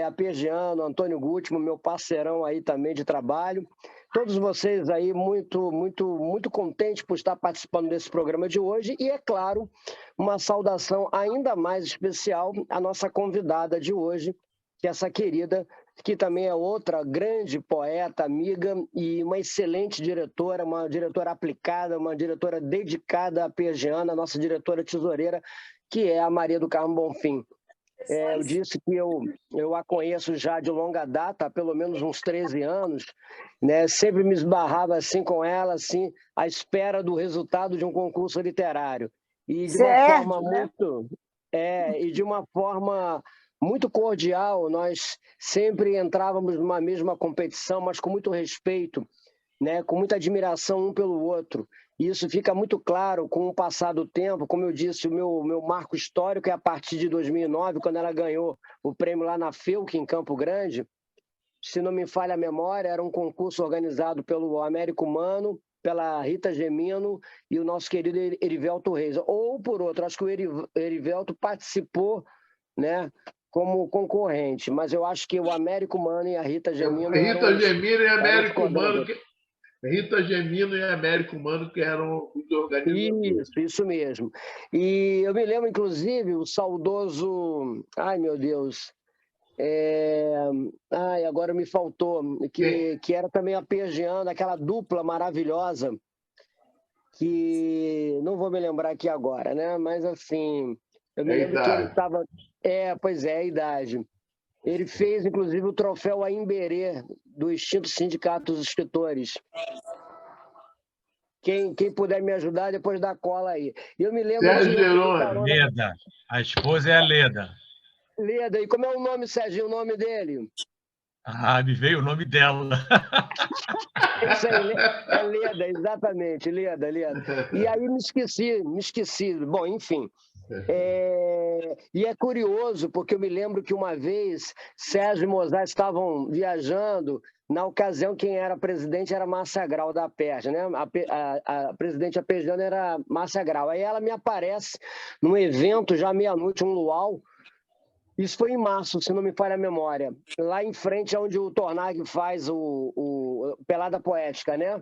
apergiano, Antônio Gutmann, meu parceirão aí também de trabalho. Todos vocês aí muito, muito, muito contentes por estar participando desse programa de hoje e, é claro, uma saudação ainda mais especial à nossa convidada de hoje, que é essa querida que também é outra grande poeta, amiga e uma excelente diretora, uma diretora aplicada, uma diretora dedicada à Pegiana, nossa diretora tesoureira, que é a Maria do Carmo Bonfim. Eu disse que eu a conheço já de longa data, há pelo menos uns 13 anos, né? Sempre me esbarrava assim com ela, assim, à espera do resultado de um concurso literário. E de uma forma muito... e de uma forma muito cordial, nós sempre entrávamos numa mesma competição, mas com muito respeito, né? Com muita admiração um pelo outro. E isso fica muito claro com o passar do tempo. Como eu disse, o meu marco histórico é a partir de 2009, quando ela ganhou o prêmio lá na FEUC, em Campo Grande. Se não me falha a memória, era um concurso organizado pelo Américo Mano, pela Rita Gemino e o nosso querido Erivelto Reis. Ou, por outro, acho que o Erivelto participou, né, como concorrente, mas eu acho que o Américo Mano e a Rita Gemino... Rita Gemino e Américo Mano... Rita Gemino e Américo Mano, que eram os organizadores. Isso mesmo. E eu me lembro, inclusive, o saudoso... Ai, meu Deus... agora me faltou, que era também a Pegiana, aquela dupla maravilhosa, que não vou me lembrar aqui agora, né? Mas, assim, eu me lembro que ele estava... pois é, a idade. Ele fez, inclusive, o troféu Aimberê, do extinto Sindicato dos Escritores. Quem puder me ajudar, depois dá cola aí. Eu me lembro... Leda. A esposa é a Leda. Leda. E como é o nome, Serginho, o nome dele? Me veio o nome dela. Isso aí, é Leda, exatamente, Leda. E aí me esqueci. Bom, enfim... E é curioso, porque eu me lembro que uma vez Sérgio e Mozart estavam viajando, na ocasião quem era presidente era Márcia Grau da PERJ, né? A presidente apejana era Márcia Grau. Aí ela me aparece num evento já meia-noite, um luau. Isso foi em março, se não me falha a memória, lá em frente onde o Tornag faz o Pelada Poética, né?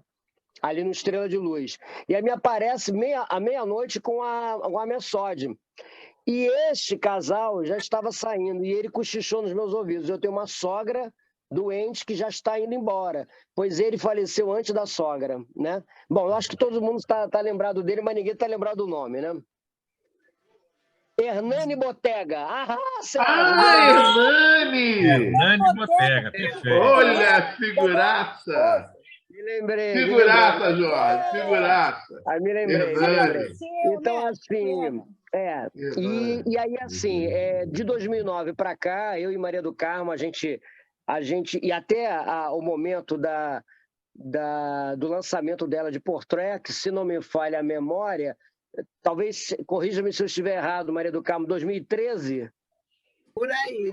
Ali no Estrela de Luz. E aí me aparece à meia-noite com a Messode. E este casal já estava saindo, e ele cochichou nos meus ouvidos. Eu tenho uma sogra doente que já está indo embora, pois ele faleceu antes da sogra, né? Bom, eu acho que todo mundo está lembrado dele, mas ninguém está lembrado do nome, né? Hernani Botega. Hernani! Hernani Botega, perfeito. Olha, figuraça! Me lembrei. Figuraça, Jorge, figuraça. Me lembrei. Então, assim... E aí, assim, de 2009 para cá, eu e Maria do Carmo, a gente e até o momento do lançamento dela de Portrait, que, se não me falha a memória, talvez, corrija-me se eu estiver errado, Maria do Carmo, 2013? Por aí.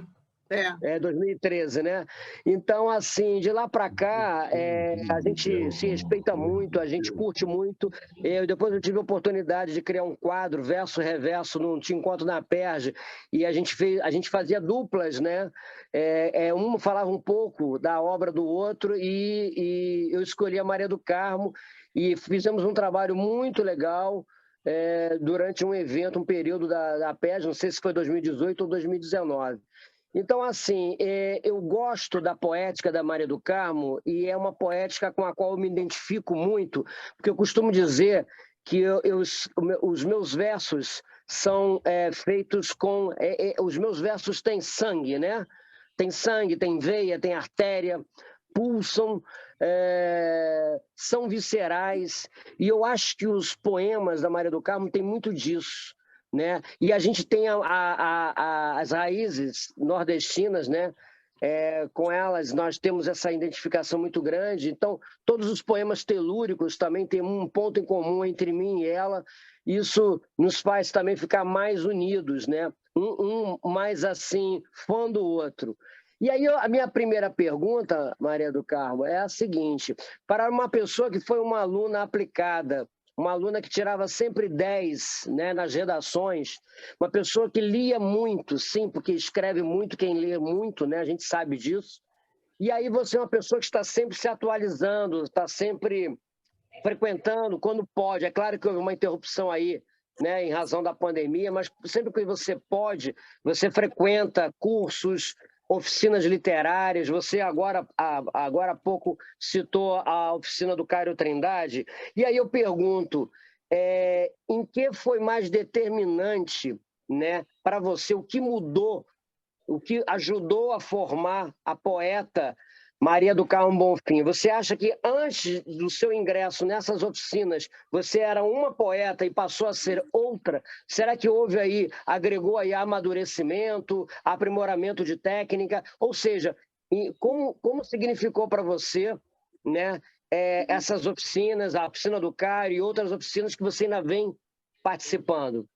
2013, né? Então, assim, de lá para cá, a gente se respeita muito, a gente curte muito. Depois eu tive a oportunidade de criar um quadro, verso-reverso, num Te Encontro na PERJ, e a gente fazia duplas, né? Um falava um pouco da obra do outro, e eu escolhi a Maria do Carmo, e fizemos um trabalho muito legal durante um evento, um período da PERJ, não sei se foi 2018 ou 2019. Então, assim, eu gosto da poética da Maria do Carmo, e é uma poética com a qual eu me identifico muito, porque eu costumo dizer que os meus versos são feitos com... os meus versos têm sangue, né? Tem sangue, tem veia, tem artéria, pulsam, são viscerais, e eu acho que os poemas da Maria do Carmo têm muito disso, né? E a gente tem as raízes nordestinas, né? Com elas nós temos essa identificação muito grande. Então, todos os poemas telúricos também têm um ponto em comum entre mim e ela. Isso nos faz também ficar mais unidos, né? Um mais assim, fã do outro. E aí a minha primeira pergunta, Maria do Carmo, é a seguinte: para uma pessoa que foi uma aluna aplicada, uma aluna que tirava sempre 10, né, nas redações, uma pessoa que lia muito, sim, porque escreve muito quem lê muito, né, a gente sabe disso. E aí você é uma pessoa que está sempre se atualizando, está sempre frequentando quando pode. É claro que houve uma interrupção aí, né, em razão da pandemia, mas sempre que você pode, você frequenta cursos, oficinas literárias. Você agora há pouco citou a oficina do Cairo Trindade. E aí eu pergunto, em que foi mais determinante, né, para você, o que mudou, o que ajudou a formar a poeta Maria do Carmo Bonfim? Você acha que antes do seu ingresso nessas oficinas você era uma poeta e passou a ser outra? Será que agregou aí amadurecimento, aprimoramento de técnica? Ou seja, como significou para você, né, essas oficinas, a oficina do Cairo e outras oficinas que você ainda vem participando?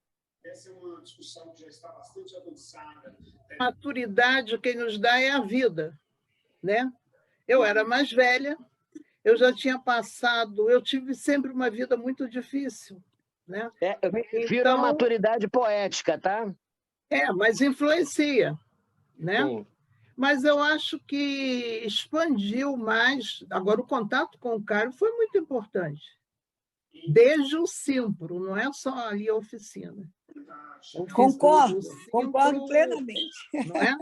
Essa é uma discussão que já está bastante avançada. Maturidade, quem nos dá é a vida, né? Eu era mais velha, eu já tinha passado, eu tive sempre uma vida muito difícil, né? Eu me refiro à maturidade poética, tá? Mas influencia, né? Sim. Mas eu acho que expandiu mais. Agora, o contato com o Cairo foi muito importante. Desde o Simpro, não é só ali a oficina. Concordo plenamente. Não é?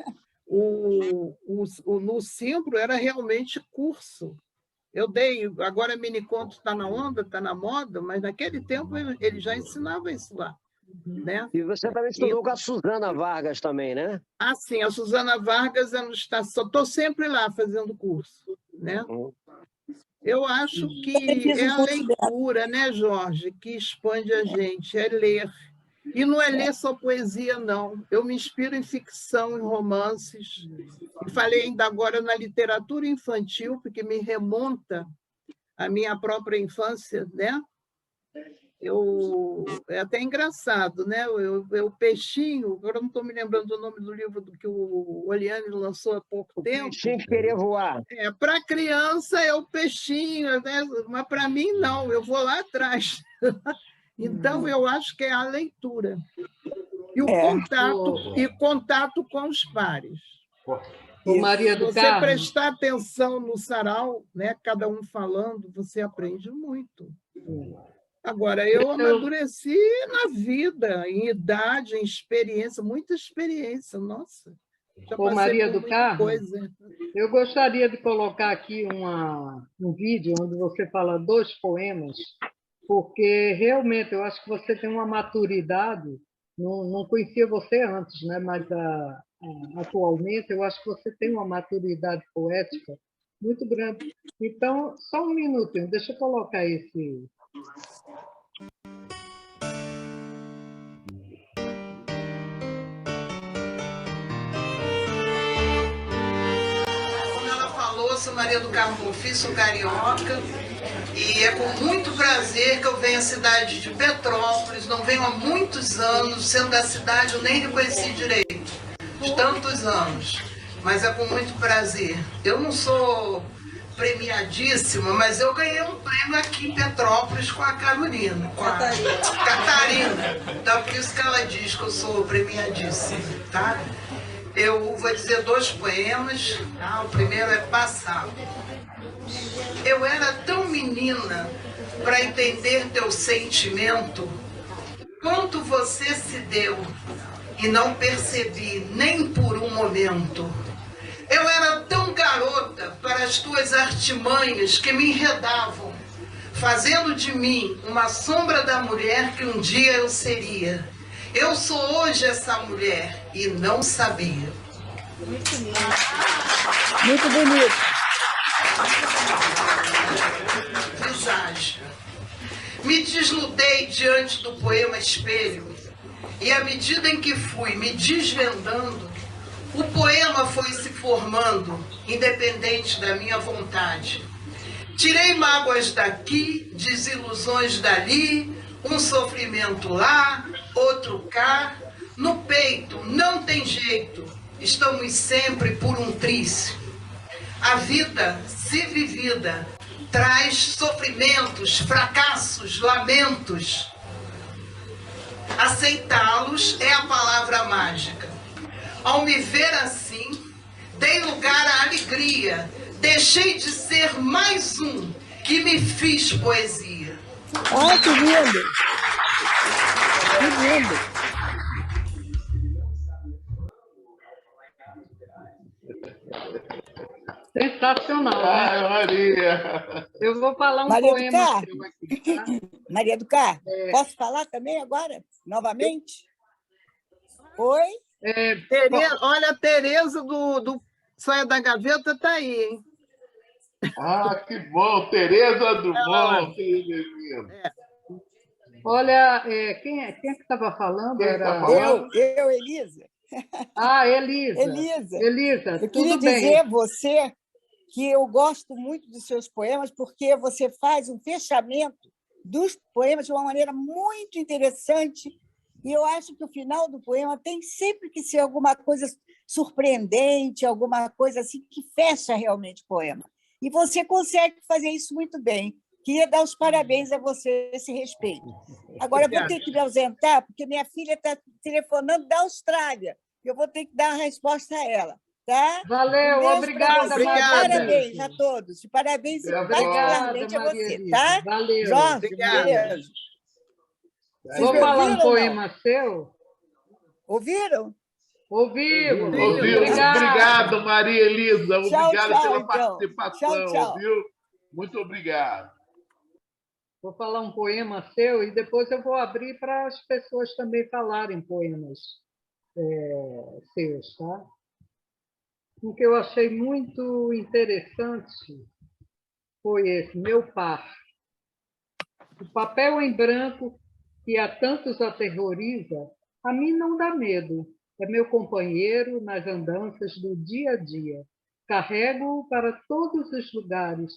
No Simpro era realmente curso. Eu dei, agora miniconto está na onda, está na moda, mas naquele tempo ele já ensinava isso lá. Né? E você também estudou com a Suzana Vargas também, né? Ah, sim, a Suzana Vargas estou sempre lá fazendo curso. Né? Eu acho que é a leitura, né, Jorge, que expande a gente, é ler. E não é ler só poesia, não. Eu me inspiro em ficção, em romances. E falei ainda agora na literatura infantil, porque me remonta à minha própria infância, né? É até engraçado, né? O Peixinho, agora não estou me lembrando do nome do livro que o Oliane lançou há pouco tempo. Peixinho que queria voar. Para criança é o Peixinho, né? Mas para mim não, eu vou lá atrás. Então, eu acho que é a leitura. E o contato com os pares. Maria do Você Carmo, prestar atenção no sarau, né? Cada um falando, você aprende muito. Agora, eu amadureci na vida, em idade, em experiência, muita experiência, nossa. Já passei Maria por do muita Carmo, coisa. eu gostaria de colocar aqui um vídeo onde você fala 2 poemas, porque realmente eu acho que você tem uma maturidade, não conhecia você antes, né? Mas atualmente eu acho que você tem uma maturidade poética muito grande. Então, só um minutinho, deixa eu colocar esse... Como ela falou, sou Maria do Carmo Bonfim, sou carioca, e é com muito prazer que eu venho à cidade de Petrópolis, não venho há muitos anos, sendo da cidade eu nem reconheci direito, de tantos anos, mas é com muito prazer. Eu não sou premiadíssima, mas eu ganhei um prêmio aqui em Petrópolis com a Carolina, com a Catarina. Então, por isso que ela diz que eu sou premiadíssima, tá? Eu vou dizer 2 poemas, tá? O primeiro é Passado. Eu era tão menina para entender teu sentimento, quanto você se deu e não percebi nem por um momento. Eu era tão garota para as tuas artimanhas que me enredavam, fazendo de mim uma sombra da mulher que um dia eu seria. Eu sou hoje essa mulher e não sabia. Muito lindo. Muito bonito. Visagem. Me desnudei diante do poema Espelho, e à medida em que fui me desvendando, o poema foi se formando, independente da minha vontade. Tirei mágoas daqui, desilusões dali, um sofrimento lá, outro cá. No peito não tem jeito, estamos sempre por um trício. A vida, se vivida, traz sofrimentos, fracassos, lamentos. Aceitá-los é a palavra mágica. Ao me ver assim, dei lugar à alegria, deixei de ser mais um que me fiz poesia. Olha que lindo! Que lindo! Sensacional, né? Ai, Maria! Eu vou falar um Maria do poema Carmo. seu aqui, tá? Maria do Carmo, posso falar também agora, novamente? Oi? Olha, a Tereza do Saia da Gaveta está aí, hein? Ah, que bom! Tereza Drummond, Terezinha. Olha, quem é que estava falando? Quem está falando? Eu, Elisa. Ah, Elisa. Elisa, eu queria tudo bem. dizer a você que eu gosto muito dos seus poemas porque você faz um fechamento dos poemas de uma maneira muito interessante e eu acho que o final do poema tem sempre que ser alguma coisa surpreendente, alguma coisa assim que fecha realmente o poema. E você consegue fazer isso muito bem. Queria dar os parabéns a você a esse respeito. Agora, eu vou ter que me ausentar, porque minha filha está telefonando da Austrália. Eu vou ter que dar a resposta a ela. Tá? Valeu, obrigada, Maria. Parabéns a todos. E parabéns particularmente a você. Tá? Valeu. Jorge, Obrigada. beijo. Vou falar um poema seu? Ouviram? Ouvimos. Obrigado, Maria Elisa. Obrigado pela então. participação, Tchau. viu? Muito obrigado. Vou falar um poema seu e depois eu vou abrir para as pessoas também falarem poemas seus, tá? O que eu achei muito interessante foi esse, Meu Par. O papel em branco que a tantos aterroriza, a mim não dá medo. É meu companheiro nas andanças do dia a dia. Carrego-o para todos os lugares.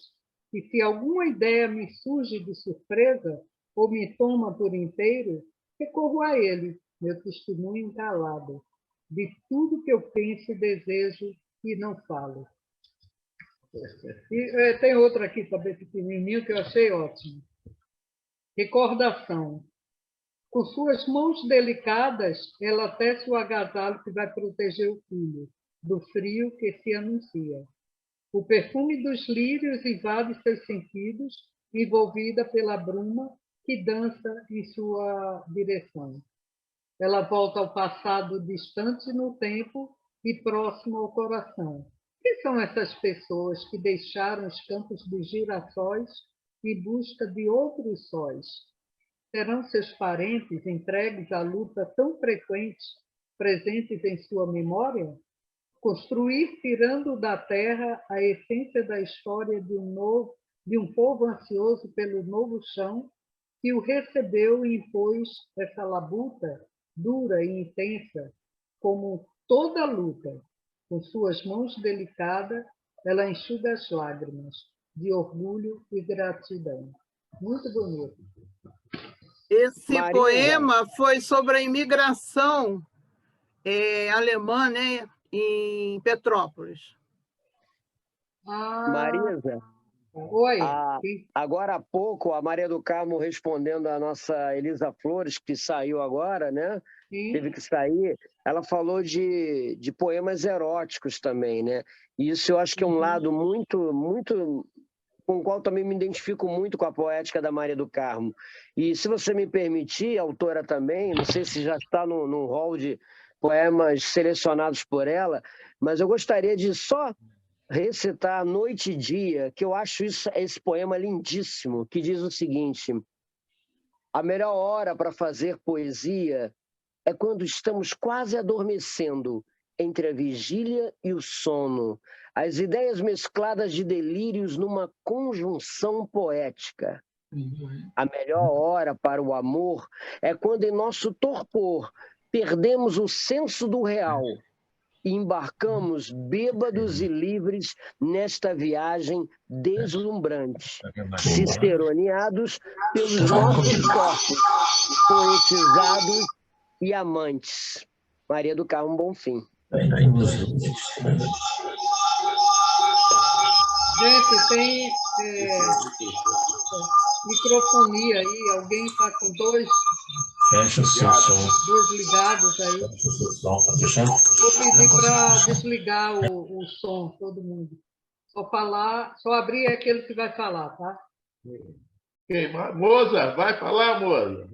E se alguma ideia me surge de surpresa ou me toma por inteiro, recorro a ele, meu testemunho calado, de tudo que eu penso e desejo e não falo. E tem outro aqui também pequenininho que eu achei ótimo. Recordação. Com suas mãos delicadas, ela tece o agasalho que vai proteger o filho do frio que se anuncia. O perfume dos lírios invade seus sentidos, envolvida pela bruma que dança em sua direção. Ela volta ao passado distante no tempo e próximo ao coração. Quem são essas pessoas que deixaram os campos de girassóis em busca de outros sóis? Serão seus parentes entregues à luta tão frequente, presentes em sua memória? Construir, tirando da terra a essência da história de um povo ansioso pelo novo chão, que o recebeu e impôs essa labuta dura e intensa, como toda luta. Com suas mãos delicadas, ela enxuga as lágrimas de orgulho e gratidão. Muito bonito. Esse Maria. poema foi sobre a imigração alemã, né, em Petrópolis. Marisa, Oi. agora há pouco, a Maria do Carmo respondendo a nossa Elisa Flores, que saiu agora, né? Sim. Teve que sair. Ela falou de poemas eróticos também, né? E isso eu acho que é um lado muito, muito com o qual também me identifico muito com a poética da Maria do Carmo. E se você me permitir, autora também, não sei se já está no rol de poemas selecionados por ela, mas eu gostaria de só recitar Noite e Dia, que eu acho esse poema lindíssimo, que diz o seguinte: a melhor hora para fazer poesia é quando estamos quase adormecendo, entre a vigília e o sono, as ideias mescladas de delírios numa conjunção poética. A melhor hora para o amor é quando em nosso torpor perdemos o senso do real e embarcamos bêbados e livres nesta viagem deslumbrante, ciceroneados pelos nossos corpos, poetizados e amantes. Maria do Carmo Bonfim. Gente, tem microfonia aí. Alguém está com dois ligados aí. Vou pedir para desligar o som, todo mundo. Só abrir aquele que vai falar, tá? Quem? Moza, vai falar, Moza.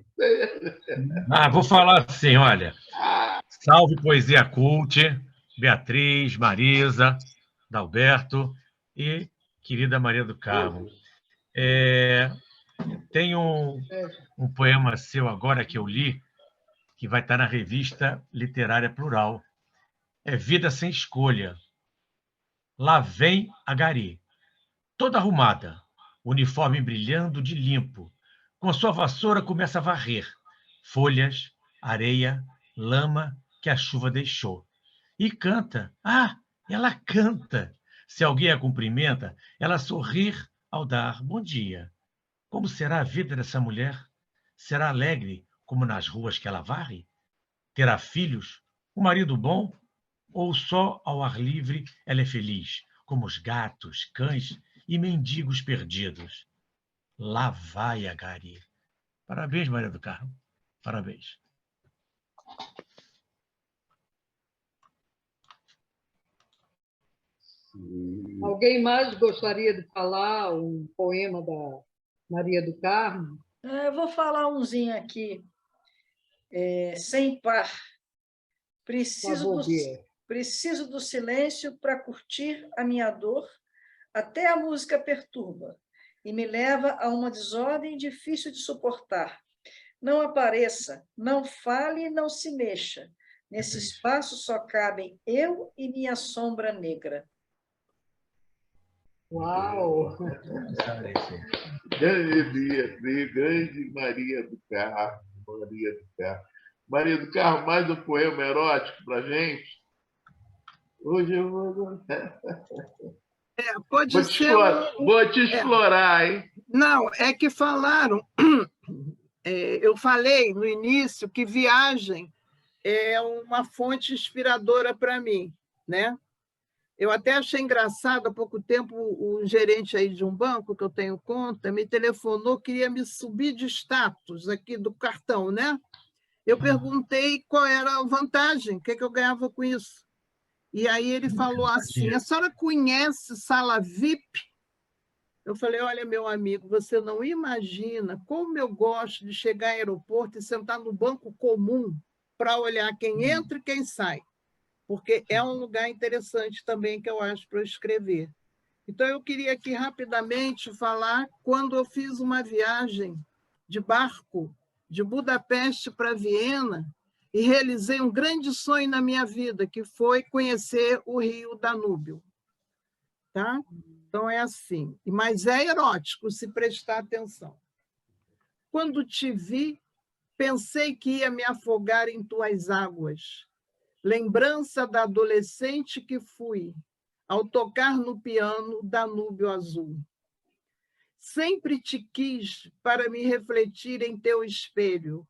Vou falar assim, olha. Salve Poesia Cult, Beatriz, Marisa, Dalberto. e querida Maria do Carmo. Tem um poema seu agora que eu li, que vai estar na Revista Literária Plural. É Vida Sem Escolha. Lá vem a Gari, toda arrumada, uniforme brilhando de limpo. Com sua vassoura começa a varrer folhas, areia, lama que a chuva deixou. E canta. Ah, ela canta. Se alguém a cumprimenta, ela sorri ao dar bom dia. Como será a vida dessa mulher? Será alegre como nas ruas que ela varre? Terá filhos? Um marido bom? Ou só ao ar livre ela é feliz, como os gatos, cães e mendigos perdidos? Lá vai a Gari. Parabéns, Maria do Carmo. Parabéns. Alguém mais gostaria de falar um poema da Maria do Carmo? Eu vou falar umzinho aqui. Sem par. Preciso do silêncio para curtir a minha dor, até a música perturba e me leva a uma desordem difícil de suportar. Não apareça, não fale, não se mexa. Nesse espaço só cabem eu e minha sombra negra. Uau! Grande Maria do Carmo. Maria do Carmo, mais um poema erótico para a gente? Hoje eu vou... Vou te explorar, hein? Não, é que falaram... eu falei no início que viagem é uma fonte inspiradora para mim, né? Eu até achei engraçado, há pouco tempo, o gerente aí de um banco que eu tenho conta me telefonou, queria me subir de status aqui do cartão, né? Eu perguntei qual era a vantagem, o que eu ganhava com isso. E aí ele falou assim, a senhora conhece sala VIP? Eu falei, olha, meu amigo, você não imagina como eu gosto de chegar ao aeroporto e sentar no banco comum para olhar quem entra e quem sai, porque é um lugar interessante também que eu acho para eu escrever. Então, eu queria aqui rapidamente falar quando eu fiz uma viagem de barco de Budapeste para Viena e realizei um grande sonho na minha vida, que foi conhecer o rio Danúbio. Tá? Então, é assim. Mas é erótico, se prestar atenção. Quando te vi, pensei que ia me afogar em tuas águas. Lembrança da adolescente que fui, ao tocar no piano Danúbio Azul. Sempre te quis para me refletir em teu espelho.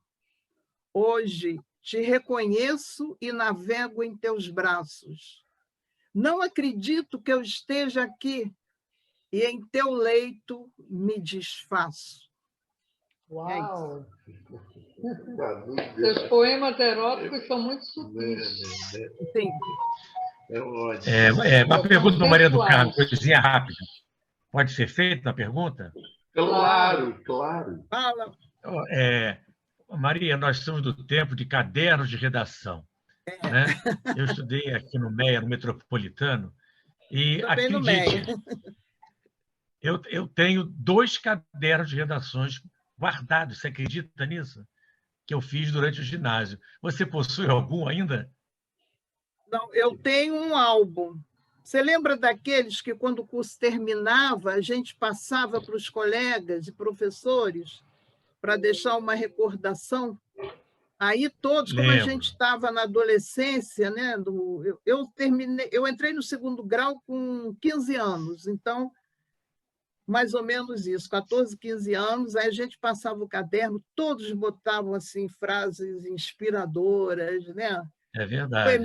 Hoje te reconheço e navego em teus braços. Não acredito que eu esteja aqui e em teu leito me desfaço. Uau! Seus poemas eróticos são muito sutis. Sim. Uma pergunta para Maria do Carmo, coisinha rápida. Pode ser feita a pergunta? Claro. Fala. Maria, nós somos do tempo de cadernos de redação. Né? Eu estudei aqui no MEA, no Metropolitano, e também acredite, eu tenho 2 cadernos de redações guardados, você acredita nisso? Que eu fiz durante o ginásio. Você possui algum ainda? Não, eu tenho um álbum. Você lembra daqueles que, quando o curso terminava, a gente passava para os colegas e professores para deixar uma recordação? Aí todos, como a gente estava na adolescência, né, eu entrei no 2º grau com 15 anos, então, mais ou menos isso, 14, 15 anos, aí a gente passava o caderno, todos botavam assim, frases inspiradoras, né? É verdade.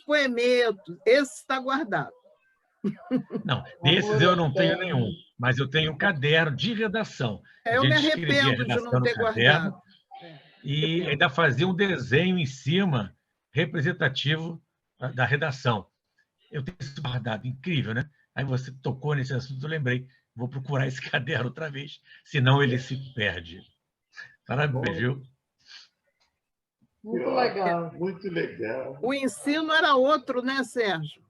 Poemetos, esse está guardado. Não, desses eu não tenho nenhum, mas eu tenho um caderno de redação. Eu me arrependo de não ter guardado. E ainda fazia um desenho em cima representativo da redação. Eu tenho isso guardado, incrível, né? Aí você tocou nesse assunto, eu lembrei. Vou procurar esse caderno outra vez, senão ele se perde. Parabéns, viu? Muito legal. Muito legal. O ensino era outro, né, Sérgio?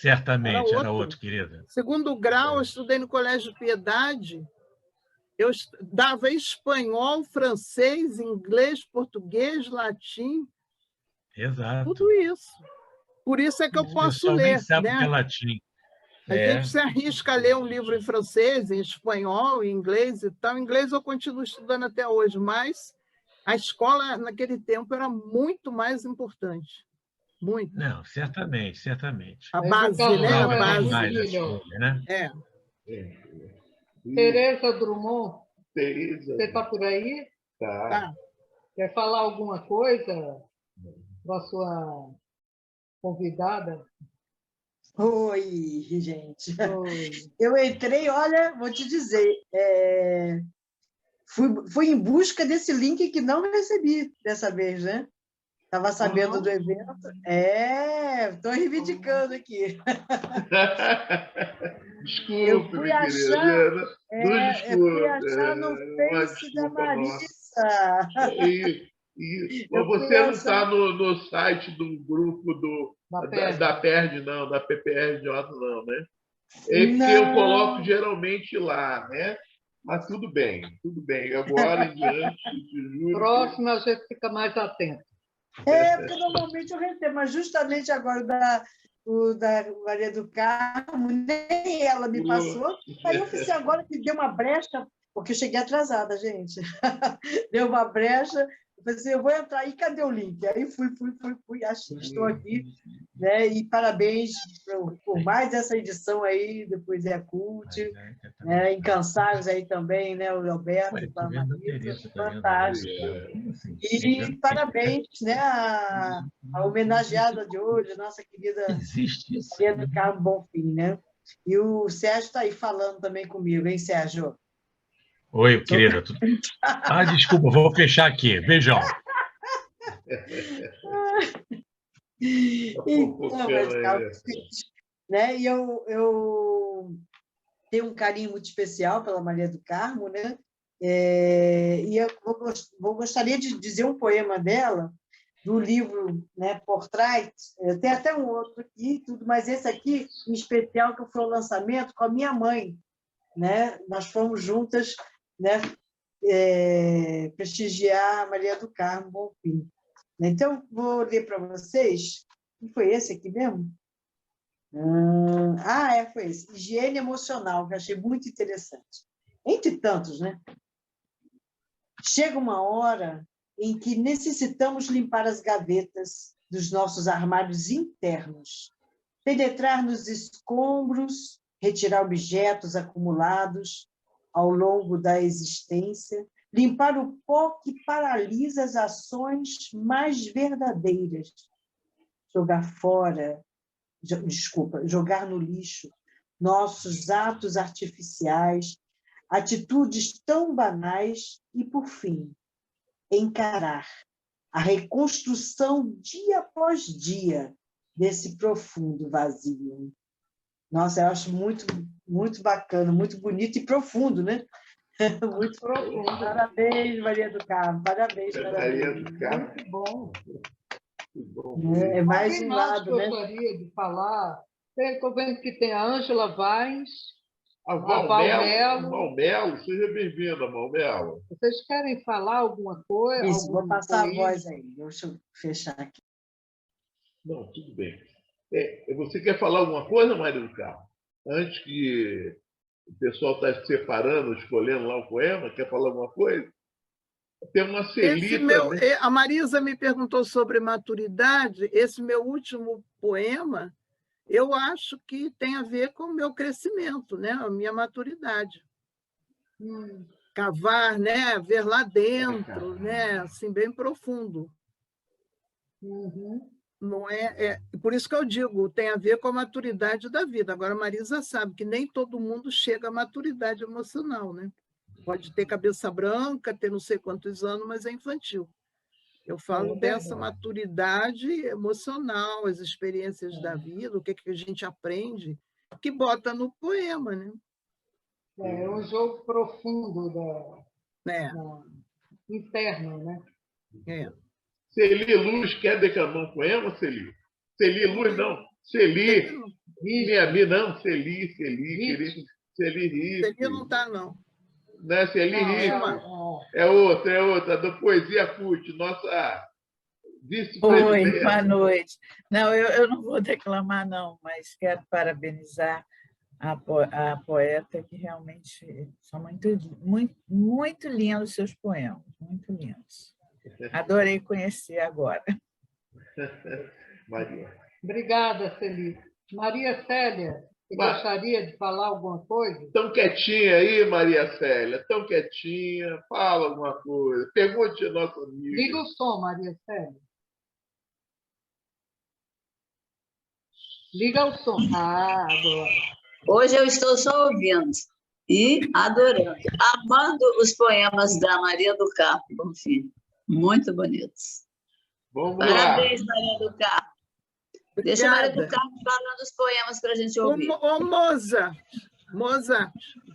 Certamente, era outro. outro, querida. Segundo grau, eu estudei no Colégio Piedade. Eu dava espanhol, francês, inglês, português, latim. Exato. Tudo isso. Por isso é que eu O posso pessoal nem ler, sabe o né? que é latim. A gente se arrisca a ler um livro em francês, em espanhol, em inglês e tal. Em inglês eu continuo estudando até hoje, mas a escola, naquele tempo, era muito mais importante. Muito. Não, certamente, certamente. A base, né? A Durava base. demais a escolha, né? É. Tereza Drummond, Tereza. você está por aí? Tá. Quer falar alguma coisa para a sua convidada? Oi, gente. Oi. Eu entrei, olha, vou te dizer, fui em busca desse link que não recebi dessa vez, né? Estava sabendo do evento. Estou reivindicando aqui. Desculpe, minha querida. Eu fui achar no Face da Marisa. Mas você não está no site do grupo da PERD, não, da PPRJ, não, né? É que eu coloco geralmente lá, né? Mas tudo bem. Agora em diante, te juro. Próximo a gente fica mais atento. Porque normalmente eu recebo, mas justamente agora o da Maria do Carmo, nem ela me passou. Aí eu pensei agora que deu uma brecha, porque eu cheguei atrasada, gente. Deu uma brecha. Eu pensei, eu vou entrar. E cadê o link? Aí fui, achei, estou aqui. Né? E parabéns por mais essa edição aí do Poesia Cult, né? Incansáveis aí também, né? O Alberto, a Marisa, fantástico. E parabéns, né? A homenageada de hoje, nossa querida Maria do Carmo Bonfim, né? E o Sérgio está aí falando também comigo, hein, Sérgio? Oi, querida. Desculpa, vou fechar aqui. Beijão. Então, né? E eu tenho um carinho muito especial pela Maria do Carmo, né? E eu gostaria de dizer um poema dela, do livro, né, Portrait. Tem até um outro aqui, tudo, mas esse aqui, em especial, que foi o lançamento com a minha mãe. Né? Nós fomos juntas, né, prestigiar a Maria do Carmo Bonfim. Então, vou ler para vocês. Foi esse aqui mesmo? Foi esse. Higiene emocional, que eu achei muito interessante. Entre tantos, né? Chega uma hora em que necessitamos limpar as gavetas dos nossos armários internos, penetrar nos escombros, retirar objetos acumulados ao longo da existência, limpar o pó que paralisa as ações mais verdadeiras, jogar no lixo nossos atos artificiais, atitudes tão banais e, por fim, encarar a reconstrução dia após dia desse profundo vazio. Nossa, eu acho muito, muito bacana, muito bonito e profundo, né? Muito profundo. Parabéns, Maria do Carmo. Parabéns. Maria do Carmo. Muito bom. É mais um lado, né? Gostaria de falar. Estou vendo que tem a Ângela Vaz, a Valmelo. Seja bem-vinda, Valmelo. Vocês querem falar alguma coisa? Isso, vou passar a voz aí. Deixa eu fechar aqui. Não, tudo bem. Você quer falar alguma coisa, Maria do Carmo? Antes que o pessoal está se separando, escolhendo lá o poema, quer falar alguma coisa? Tem uma Celita... A Marisa me perguntou sobre maturidade. Esse meu último poema, eu acho que tem a ver com o meu crescimento, né? A minha maturidade. Cavar, né? Ver lá dentro, né? Assim, bem profundo. Não por isso que eu digo, tem a ver com a maturidade da vida. Agora, a Marisa sabe que nem todo mundo chega à maturidade emocional, né? Pode ter cabeça branca, ter não sei quantos anos, mas é infantil. Eu falo dessa maturidade emocional, as experiências da vida, o que a gente aprende, que bota no poema, né? É um jogo profundo interno, né? Celi Luz quer declamar um poema, Celi? Celi Luz, não. Celi Não, Celi Riff. Celi não está, não. Não é Celi Riff. É outra, da Poesia CUT, nossa vice-presidente. Oi, boa noite. Não, eu não vou declamar, não, mas quero parabenizar a poeta, que realmente são muito lindos os seus poemas, muito lindos. Adorei conhecer agora. Maria. Obrigada, Celi. Maria Célia, você gostaria de falar alguma coisa? Tão quietinha aí, Maria Célia, tão quietinha. Fala alguma coisa. Pergunte a nossa amiga. Liga o som, Maria Célia. Liga o som. Agora. Hoje eu estou só ouvindo e adorando, amando os poemas da Maria do Carmo Bonfim. Muito bonitos. Parabéns, Maria do Carmo. Deixa a Maria do Carmo falando os poemas para a gente ouvir. Ô, Mozart,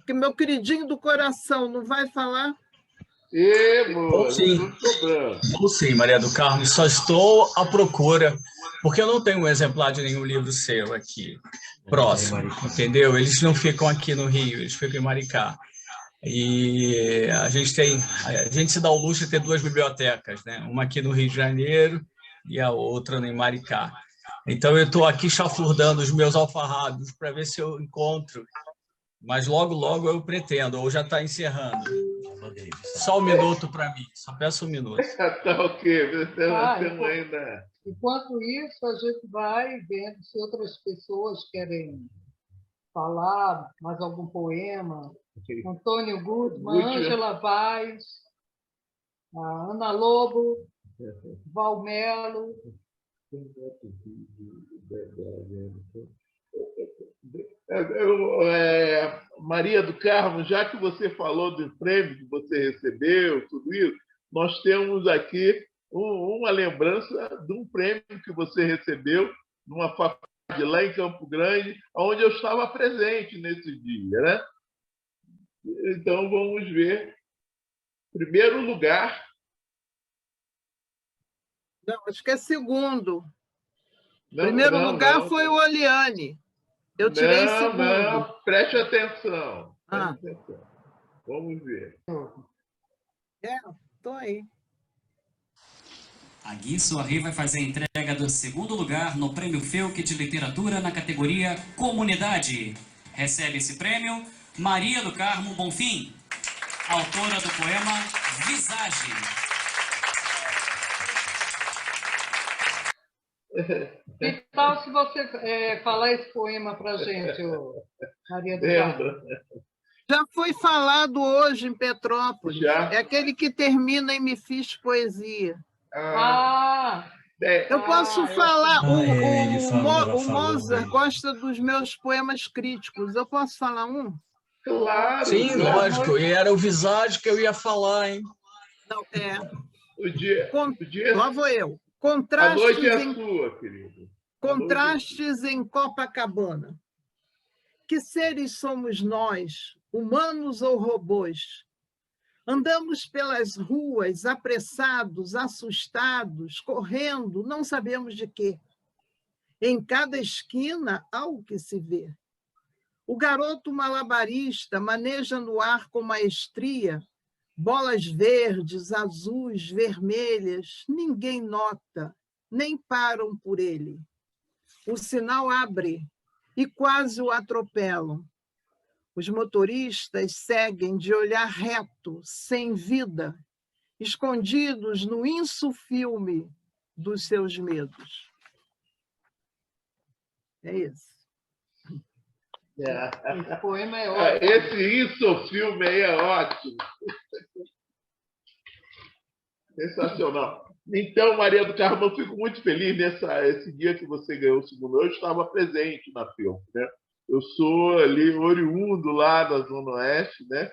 que meu queridinho do coração não vai falar? Sim, Maria do Carmo, só estou à procura, porque eu não tenho um exemplar de nenhum livro seu aqui, próximo, entendeu? Eles não ficam aqui no Rio, eles ficam em Maricá. E a gente se dá o luxo de ter 2 bibliotecas, né? Uma aqui no Rio de Janeiro e a outra em Maricá. Então, eu estou aqui chafurdando os meus alfarrábios para ver se eu encontro, mas logo eu pretendo, ou já está encerrando. Só um minuto para mim, só peço um minuto. Tá ok, ainda. Enquanto isso, a gente vai vendo se outras pessoas querem falar mais algum poema. Antônio Gutmann, Ângela Vaz, a Ana Lobo, Valmelo. Maria do Carmo, já que você falou do prêmio que você recebeu, tudo isso, nós temos aqui uma lembrança de um prêmio que você recebeu numa faculdade lá em Campo Grande, onde eu estava presente nesse dia, né? Então, vamos ver. Primeiro lugar. Não, acho que é segundo. Primeiro lugar foi o Oliane. Eu tirei segundo. Não, preste atenção. Vamos ver. Estou aí. A Gui Sorri vai fazer a entrega do segundo lugar no Prêmio Felk de Literatura na categoria Comunidade. Recebe esse prêmio Maria do Carmo Bonfim, autora do poema Visagem. Que tal se você falar esse poema para a gente, Maria do Carmo? Já foi falado hoje em Petrópolis. Já? É aquele que termina em Me Fiz Poesia. Eu posso falar. O Mozart gosta dos meus poemas críticos. Eu posso falar um? Claro. Sim, lógico. E era o Visagem que eu ia falar, hein? Não, Lá vou eu. A noite é sua, querido. Contrastes em Copacabana. Que seres somos nós, humanos ou robôs? Andamos pelas ruas, apressados, assustados, correndo, não sabemos de quê. Em cada esquina há o que se vê. O garoto malabarista maneja no ar com maestria bolas verdes, azuis, vermelhas. Ninguém nota, nem param por ele. O sinal abre e quase o atropelam. Os motoristas seguem de olhar reto, sem vida, escondidos no insufilme dos seus medos. É isso. Esse poema é ótimo. Esse insufilme aí é ótimo. Sensacional. Então, Maria do Carmo, eu fico muito feliz esse dia que você ganhou o segundo. Eu estava presente na Felk, né? Eu sou ali oriundo lá da Zona Oeste, né?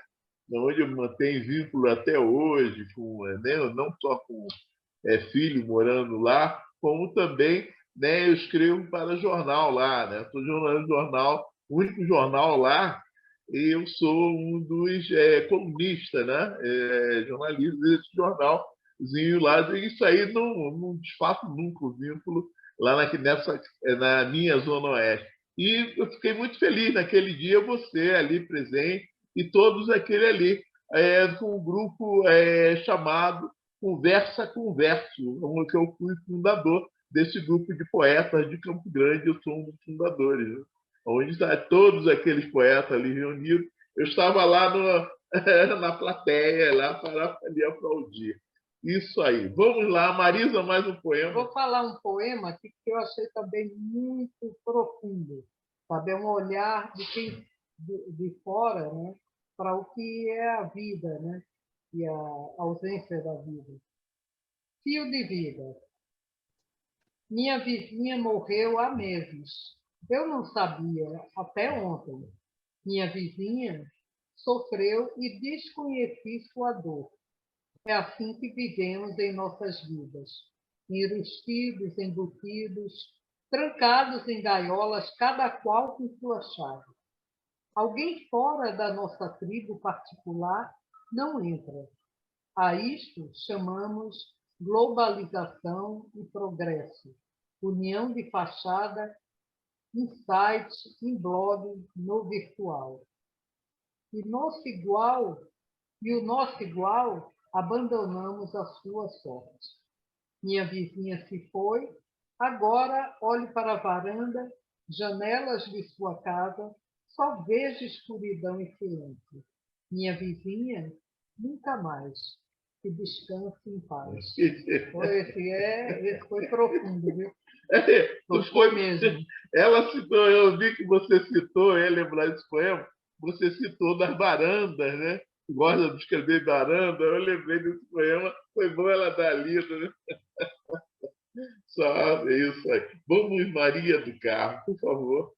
Onde eu mantenho vínculo até hoje, não só com filho morando lá, como também, né, eu escrevo para jornal lá, né? Sou jornalista de jornal, o único jornal lá, e eu sou um dos colunistas, né? Jornalista desse jornalzinho lá. Isso aí não desfaço nunca o vínculo lá na minha Zona Oeste. E eu fiquei muito feliz naquele dia, você ali presente, e todos aquele ali, com um grupo chamado Conversa Converso, onde eu fui fundador desse grupo de poetas de Campo Grande, eu sou um dos fundadores, né? Onde está todos aqueles poetas ali reunidos. Eu estava lá na plateia, lá para ali aplaudir. Isso aí. Vamos lá, Marisa, mais um poema. Vou falar um poema aqui que eu achei também muito profundo, sabe? É um olhar de fora, né, para o que é a vida, né, e a ausência da vida. Fio de vida. Minha vizinha morreu há meses. Eu não sabia até ontem. Minha vizinha sofreu e desconheci sua dor. É assim que vivemos em nossas vidas, enrustidos, embutidos, trancados em gaiolas, cada qual com sua chave. Alguém fora da nossa tribo particular não entra. A isto chamamos globalização e progresso, união de fachada, em site, em blog, no virtual. E o nosso igual abandonamos a sua sorte. Minha vizinha se foi, agora olho para a varanda, janelas de sua casa, só vejo escuridão e silêncio. Minha vizinha, nunca mais, que descanse em paz. Esse foi profundo, viu? Foi mesmo. Ela citou, eu vi que você citou, eu ia lembrar desse poema, você citou das varandas, né? Gosta de escrever varanda, eu lembrei desse poema, foi bom ela dar lida, né? Só isso aí. Vamos, Maria do Carmo, por favor.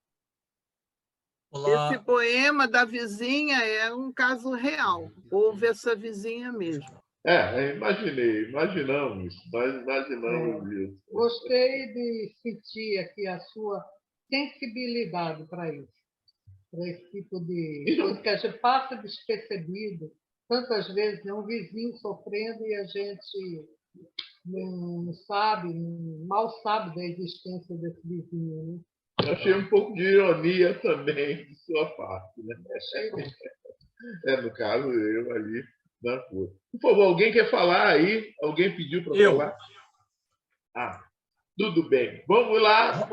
Olá. Esse poema da vizinha é um caso real. Houve essa vizinha mesmo. Imaginamos isso. Gostei de sentir aqui a sua sensibilidade para isso. Para esse tipo de coisa que a gente passa despercebido. Tantas vezes é um vizinho sofrendo e a gente não sabe, mal sabe da existência desse vizinho. Né? Eu achei um pouco de ironia também de sua parte. Né? No caso, eu ali na rua. Por favor, alguém quer falar aí? Alguém pediu para falar? Tudo bem. Vamos lá.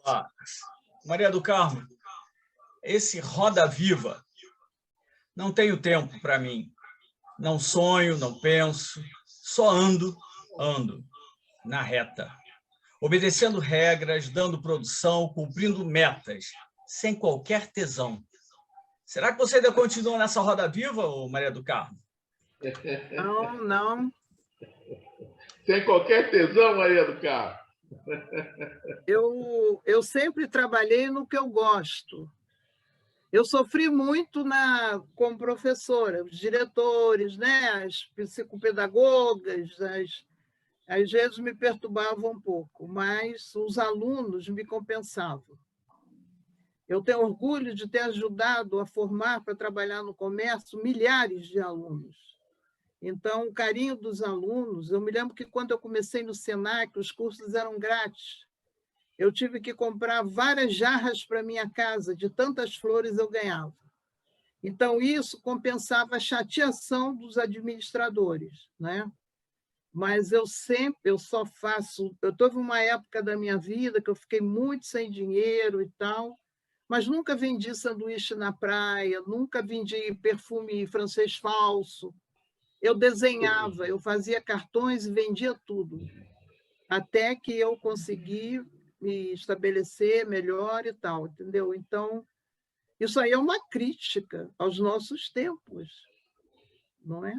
Olá. Maria do Carmo, esse Roda Viva, não tenho tempo para mim. Não sonho, não penso, só ando na reta. Obedecendo regras, dando produção, cumprindo metas, sem qualquer tesão. Será que você ainda continua nessa roda viva, Maria do Carmo? Não. Sem qualquer tesão, Maria do Carmo? Eu sempre trabalhei no que eu gosto. Eu sofri muito como professora, os diretores, né, as psicopedagogas, às vezes me perturbavam um pouco, mas os alunos me compensavam. Eu tenho orgulho de ter ajudado a formar para trabalhar no comércio milhares de alunos. Então, o carinho dos alunos, eu me lembro que quando eu comecei no Senac, os cursos eram grátis. Eu tive que comprar várias jarras para minha casa, de tantas flores eu ganhava. Então, isso compensava a chateação dos administradores, né? Mas eu só faço... Eu tive uma época da minha vida que eu fiquei muito sem dinheiro e tal, mas nunca vendi sanduíche na praia, nunca vendi perfume francês falso. Eu desenhava, eu fazia cartões e vendia tudo, até que eu consegui me estabelecer melhor e tal, entendeu? Então, isso aí é uma crítica aos nossos tempos, não é?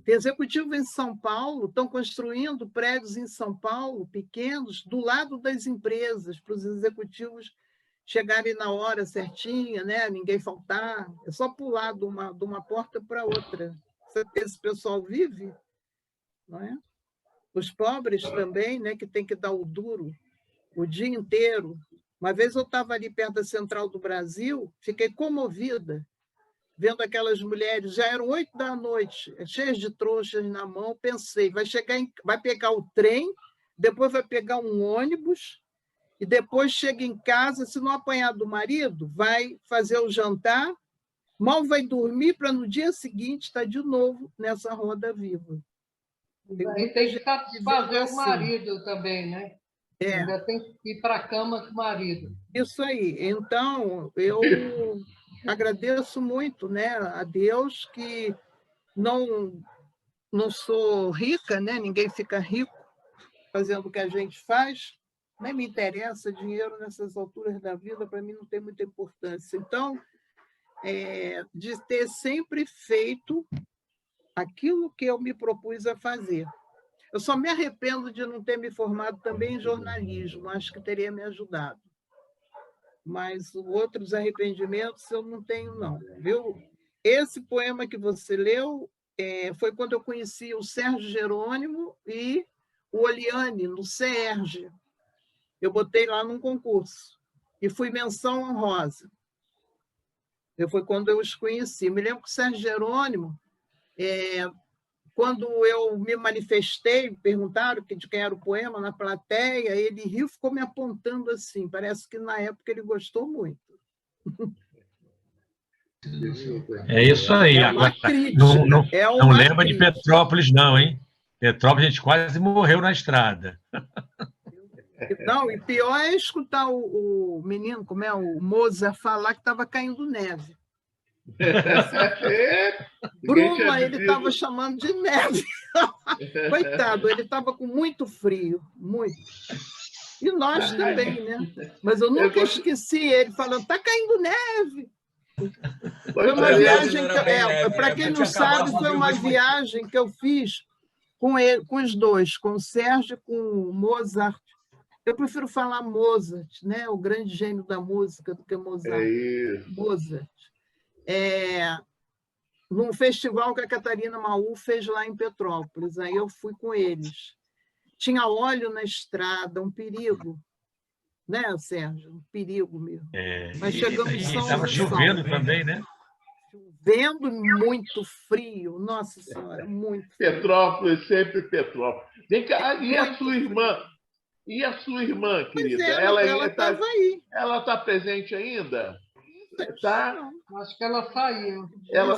Tem executivo em São Paulo, estão construindo prédios em São Paulo, pequenos, do lado das empresas, para os executivos chegarem na hora certinha, né? Ninguém faltar, é só pular de uma porta para outra. Esse pessoal vive, não é? Os pobres também, né, que tem que dar o duro o dia inteiro. Uma vez eu estava ali perto da Central do Brasil, fiquei comovida, vendo aquelas mulheres, já eram 20h, cheias de trouxas na mão, pensei, vai pegar o trem, depois vai pegar um ônibus, e depois chega em casa, se não apanhar do marido, vai fazer o jantar, mal vai dormir para no dia seguinte estar de novo nessa roda viva. Aí tem que satisfazer o marido também, né? É. Ainda tem que ir para a cama com o marido. Isso aí. Então, eu agradeço muito, né, a Deus que não sou rica, né? Ninguém fica rico fazendo o que a gente faz. Nem me interessa dinheiro nessas alturas da vida, para mim não tem muita importância. Então, de ter sempre feito aquilo que eu me propus a fazer. Eu só me arrependo de não ter me formado também em jornalismo, acho que teria me ajudado. Mas outros arrependimentos eu não tenho, não. Viu? Esse poema que você leu foi quando eu conheci o Sérgio Jerônimo e o Oliane, no CERJ. Eu botei lá num concurso e fui menção honrosa. Foi quando eu os conheci. Me lembro que o Sérgio Jerônimo, quando eu me manifestei, perguntaram de quem era o poema na plateia, ele riu, ficou me apontando assim. Parece que na época ele gostou muito. É isso aí. Agora, não lembra de Petrópolis, não, hein? Petrópolis a gente quase morreu na estrada. Não, e pior é escutar o menino, como é, o Mozart, falar que estava caindo neve. Bruma, ele estava chamando de neve. Coitado, ele estava com muito frio, muito. E nós também, né? Mas eu nunca esqueci ele falando, está caindo neve. Foi uma viagem, para quem não sabe, foi uma viagem que eu fiz com os dois, com o Sérgio e com o Mozart. Eu prefiro falar Mozart, né? O grande gênio da música, do que Mozart. Mozart. Num festival que a Catarina Maú fez lá em Petrópolis. Aí eu fui com eles. Tinha óleo na estrada, um perigo. Né, Sérgio? Um perigo mesmo. Mas chegamos em São Luís. Estava chovendo também, né? Chovendo, muito frio. Nossa Senhora, muito frio. Petrópolis, sempre Petrópolis. Vem cá, e a sua irmã? E a sua irmã, querida? Ela estava aí. Ela está presente ainda? Tá? Acho que ela saiu. Ela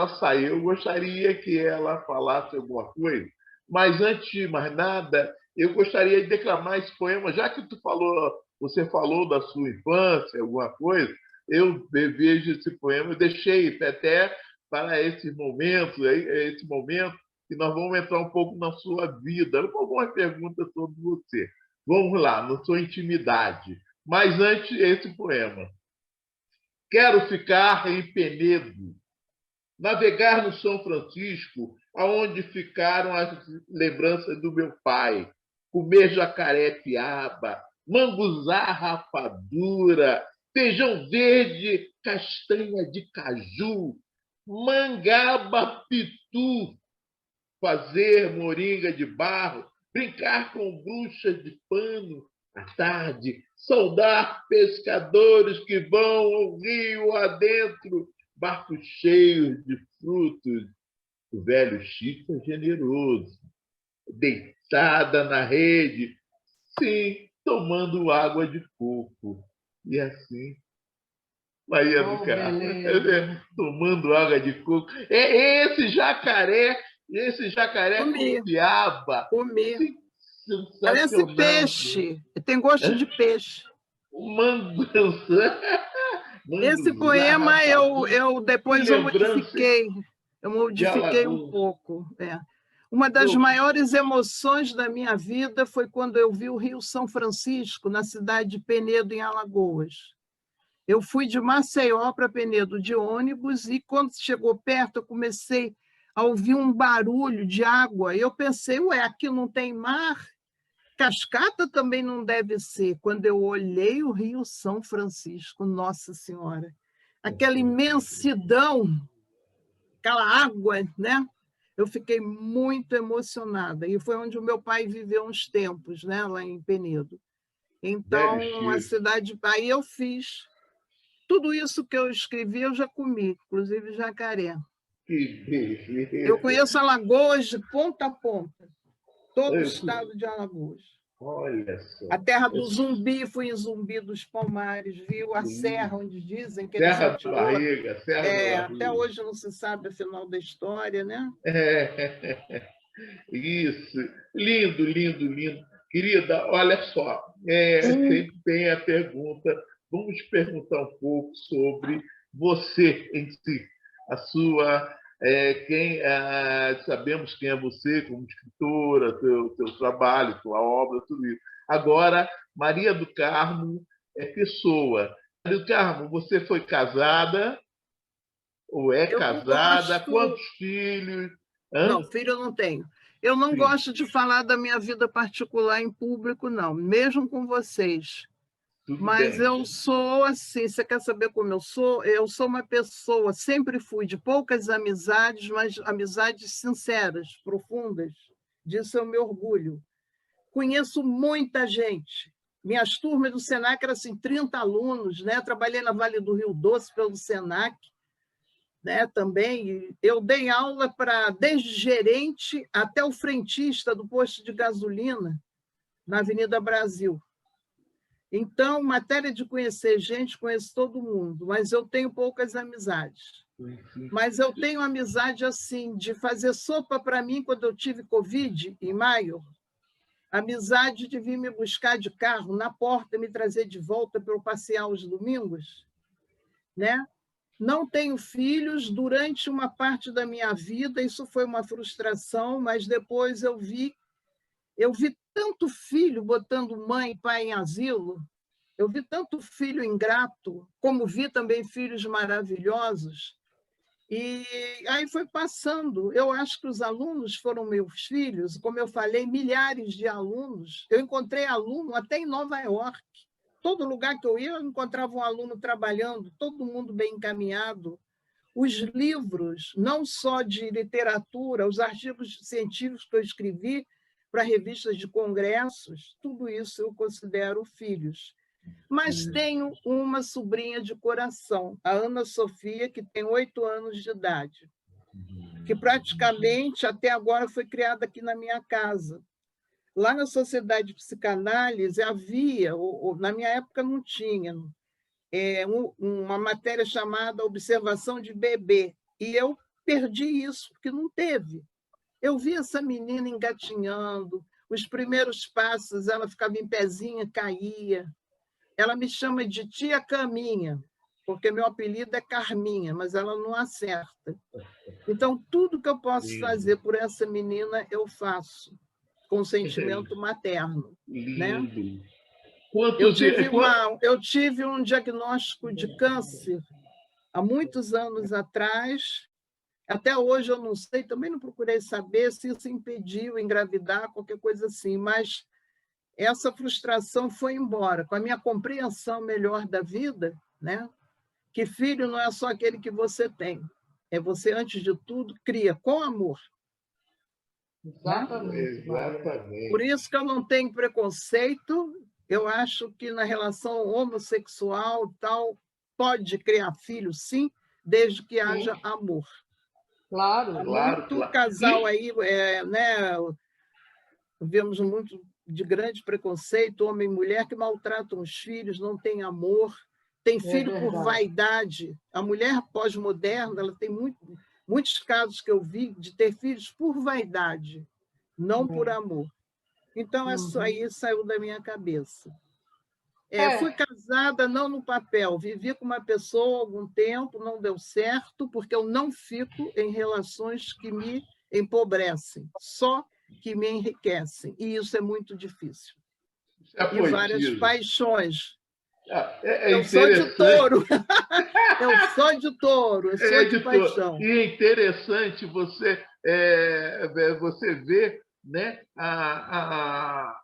saiu. Eu gostaria que ela falasse alguma coisa, mas antes de mais nada, eu gostaria de declamar esse poema, já que você falou da sua infância, alguma coisa, eu vejo esse poema, eu deixei até para esse momento que nós vamos entrar um pouco na sua vida, com algumas perguntas sobre você. Vamos lá, na sua intimidade. Mas antes, esse poema. Quero ficar em Penedo, navegar no São Francisco, aonde ficaram as lembranças do meu pai, comer jacaré-piaba, manguzá rapadura, feijão verde, castanha de caju, mangaba pitu, fazer moringa de barro, brincar com bruxas de pano à tarde, saudar pescadores que vão ao rio adentro, barcos cheios de frutos. O velho Chico é generoso, deitada na rede, sim, tomando água de coco. E assim, Maria do Carmo, tomando água de coco. Esse jacaré com piaba. Comi. Parece peixe. Tem gosto de peixe. Esse poema eu depois eu modifiquei. Eu modifiquei um pouco. Uma das maiores emoções da minha vida foi quando eu vi o Rio São Francisco, na cidade de Penedo, em Alagoas. Eu fui de Maceió para Penedo de ônibus e, quando chegou perto, eu comecei a ouvir um barulho de água. Eu pensei, aqui não tem mar? Cascata também não deve ser. Quando eu olhei o Rio São Francisco, Nossa Senhora, aquela imensidão, aquela água, né? Eu fiquei muito emocionada. E foi onde o meu pai viveu uns tempos, né? Lá em Penedo. Então, a cidade... Aí eu fiz. Tudo isso que eu escrevi, eu já comi, inclusive jacaré. Eu conheço Alagoas de ponta a ponta. Todo o estado de Alagoas. Olha só. A terra do Zumbi, fui em Zumbi dos Palmares, viu a serra onde dizem que ele Serra se da Barriga, Serra da Barriga. Até hoje não se sabe o final da história, né? Isso. Lindo, lindo, lindo. Querida, olha só, sempre tem a pergunta, vamos te perguntar um pouco sobre você em si, a sua... sabemos quem é você como escritora, teu trabalho, tua obra, tudo isso. Agora, Maria do Carmo é pessoa. Maria do Carmo, você foi casada ou é casada? Quantos filhos? Não, filho eu não tenho. Eu não gosto de falar da minha vida particular em público, não, mesmo com vocês. Mas eu sou assim, você quer saber como eu sou? Eu sou uma pessoa, sempre fui de poucas amizades, mas amizades sinceras, profundas. Disso eu me orgulho. Conheço muita gente. Minhas turmas do Senac eram assim, 30 alunos, né? Trabalhei na Vale do Rio Doce pelo Senac, né? Também. Eu dei aula para desde gerente até o frentista do posto de gasolina na Avenida Brasil. Então, matéria de conhecer gente, conheço todo mundo, mas eu tenho poucas amizades. Mas eu tenho amizade assim, de fazer sopa para mim quando eu tive Covid, em maio. Amizade de vir me buscar de carro na porta e me trazer de volta para eu passear aos domingos. Né? Não tenho filhos. Durante uma parte da minha vida, isso foi uma frustração, mas depois eu vi tanto filho botando mãe e pai em asilo, eu vi tanto filho ingrato, como vi também filhos maravilhosos, e aí foi passando. Eu acho que os alunos foram meus filhos, como eu falei, milhares de alunos. Eu encontrei aluno até em Nova York. Todo lugar que eu ia, eu encontrava um aluno trabalhando, todo mundo bem encaminhado. Os livros, não só de literatura, os artigos científicos que eu escrevi, para revistas de congressos, tudo isso eu considero filhos. Mas tenho uma sobrinha de coração, a Ana Sofia, que tem 8 anos de idade, que praticamente até agora foi criada aqui na minha casa. Lá na Sociedade de Psicanálise havia, na minha época não tinha, uma matéria chamada Observação de Bebê, e eu perdi isso, porque não teve. Eu vi essa menina engatinhando, os primeiros passos, ela ficava em pezinha, caía. Ela me chama de tia Caminha, porque meu apelido é Carminha, mas ela não acerta. Então, tudo que eu posso fazer por essa menina, eu faço, com sentimento materno. Né? Eu tive um diagnóstico de câncer há muitos anos atrás. Até hoje eu não sei, também não procurei saber se isso impediu engravidar, qualquer coisa assim, mas essa frustração foi embora, com a minha compreensão melhor da vida, né? Que filho não é só aquele que você tem, é você, antes de tudo, cria com amor. Exatamente. Por isso que eu não tenho preconceito, eu acho que na relação homossexual tal, pode criar filho, sim, desde que haja amor. Claro, muito casal aí, né? Vemos muito de grande preconceito, homem e mulher que maltratam os filhos, não tem amor, tem filho por vaidade. A mulher pós-moderna, ela tem muitos casos que eu vi de ter filhos por vaidade, não por amor. Então, isso aí saiu da minha cabeça. Fui casada não no papel, vivi com uma pessoa há algum tempo, não deu certo, porque eu não fico em relações que me empobrecem, só que me enriquecem, e isso é muito difícil. E várias paixões. Eu sou de touro. Eu sou de touro, eu sou de paixão. E é interessante você ver, né, a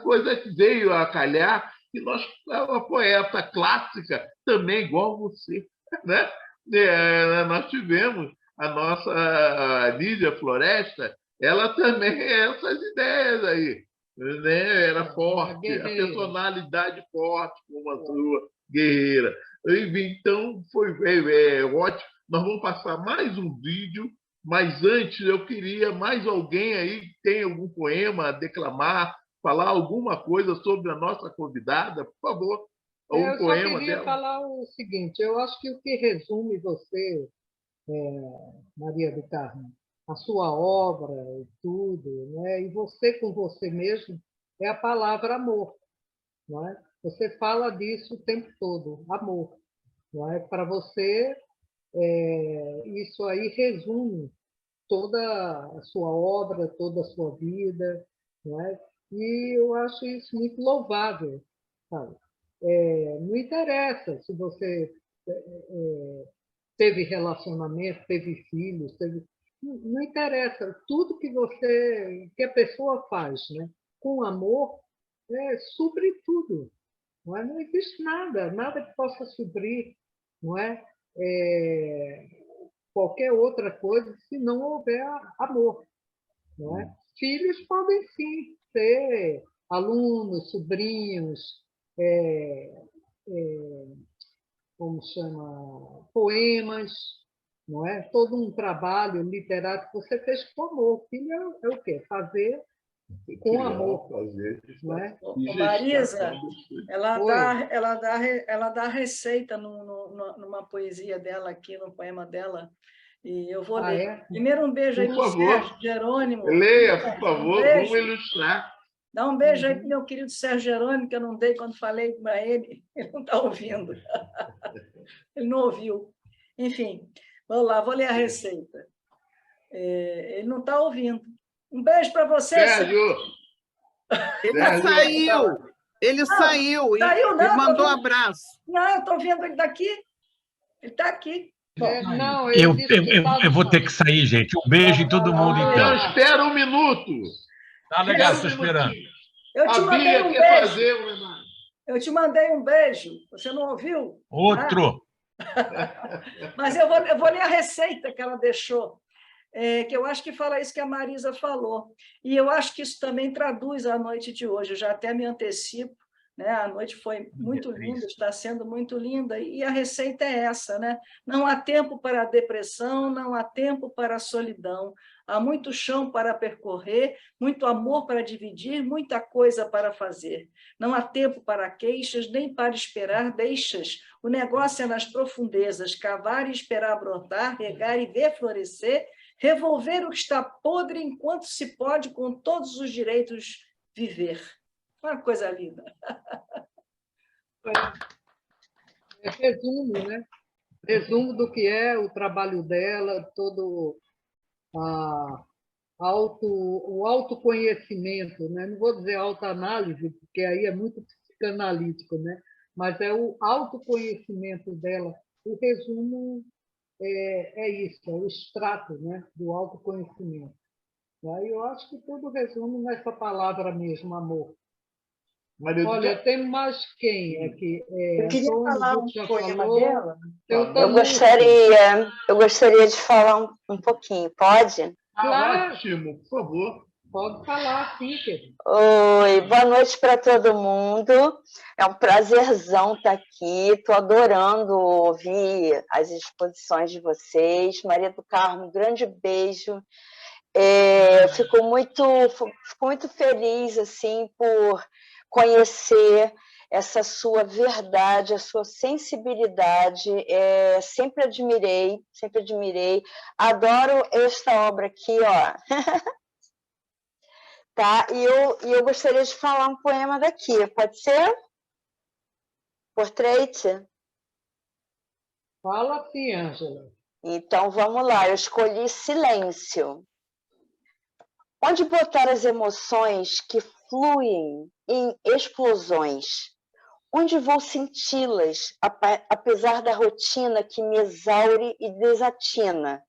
coisa que veio a calhar, que nós, uma poeta clássica, também igual você. Né? Nós tivemos a nossa Lídia Floresta, ela também essas ideias aí. Né? Era forte, a personalidade forte, como a sua, guerreira. Então, foi ótimo. Nós vamos passar mais um vídeo, mas antes eu queria mais alguém aí que tem algum poema a declamar, falar alguma coisa sobre a nossa convidada, por favor. Eu só queria falar o seguinte, eu acho que o que resume você, Maria do Carmo, a sua obra e tudo, né? E você com você mesmo, é a palavra amor. Não é? Você fala disso o tempo todo, amor. Não é? Para você, isso aí resume toda a sua obra, toda a sua vida. Não é? E eu acho isso muito louvável. Sabe? Não interessa se você teve relacionamento, teve filhos, não interessa. Tudo que a pessoa faz, né? Com amor, supre tudo. Não é? Não existe nada que possa suprir, não é? Qualquer outra coisa se não houver amor. Não é? Filhos podem sim ser alunos, sobrinhos, como chama, poemas, não é? Todo um trabalho literário que você fez com amor. Filho é o quê? Fazer com amor. Não é? Marisa, ela dá receita numa poesia dela aqui, no poema dela. E eu vou ler. É? Primeiro, um beijo aí para o Sérgio Jerônimo. Leia, por favor, vamos ilustrar. Dá um beijo aí para o meu querido Sérgio Jerônimo, que eu não dei quando falei para ele. Ele não está ouvindo. Ele não ouviu. Enfim, vamos lá, vou ler a receita. Ele não está ouvindo. Um beijo para você, Sérgio. Ele saiu. Ele saiu e mandou um abraço. Não, eu estou vendo ele daqui. Ele está aqui. Eu vou ter que sair, gente. Um beijo em todo mundo, então. Não, espera um minuto. Tá legal, estou esperando. Eu te mandei um beijo. Eu te mandei um beijo. Você não ouviu? Outro. Mas eu vou ler a receita que ela deixou, que eu acho que fala isso que a Marisa falou. E eu acho que isso também traduz a noite de hoje. Eu já até me antecipo. Né? A noite foi muito linda, está sendo muito linda, e a receita é essa, né? Não há tempo para a depressão, não há tempo para a solidão, há muito chão para percorrer, muito amor para dividir, muita coisa para fazer. Não há tempo para queixas, nem para esperar deixas, o negócio é nas profundezas, cavar e esperar brotar, regar e ver florescer, revolver o que está podre enquanto se pode, com todos os direitos, viver. Uma coisa linda. Resumo, né? Resumo do que é o trabalho dela, todo o autoconhecimento, né? Não vou dizer autoanálise, porque aí é muito psicanalítico, né? Mas é o autoconhecimento dela. O resumo é isso, é o extrato, né? Do autoconhecimento. Aí eu acho que tudo resume nessa palavra mesmo, amor. Olha, tem mais quem aqui? Eu queria falar um poema dela. Eu gostaria de falar um pouquinho, pode? Claro. Ótimo, por favor. Pode falar, sim, querido. Oi, boa noite para todo mundo. É um prazerzão estar aqui. Estou adorando ouvir as exposições de vocês. Maria do Carmo, um grande beijo. Fico muito feliz assim, por conhecer essa sua verdade, a sua sensibilidade. Sempre admirei. Adoro esta obra aqui, ó. Tá? E eu gostaria de falar um poema daqui, pode ser? Portrait? Fala sim, Ângela. Então, vamos lá. Eu escolhi silêncio. Onde botar as emoções que fluem em explosões? Onde vou senti-las, apesar da rotina que me exaure e desatina?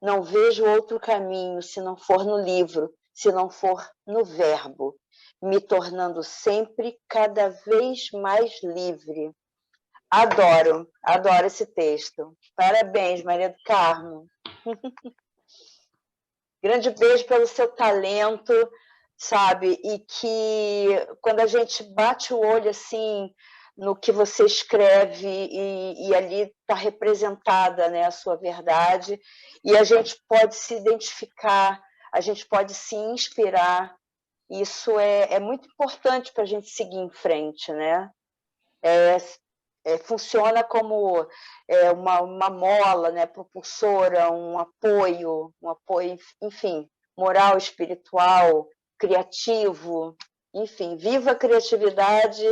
Não vejo outro caminho se não for no livro, se não for no verbo, me tornando sempre cada vez mais livre. Adoro esse texto. Parabéns, Maria do Carmo. Grande beijo pelo seu talento, sabe? E que quando a gente bate o olho assim no que você escreve e ali está representada, né, a sua verdade, e a gente pode se identificar, a gente pode se inspirar isso é muito importante para a gente seguir em frente, né? Funciona como uma mola, né, propulsora, um apoio, enfim, moral, espiritual, criativo, enfim, viva a criatividade,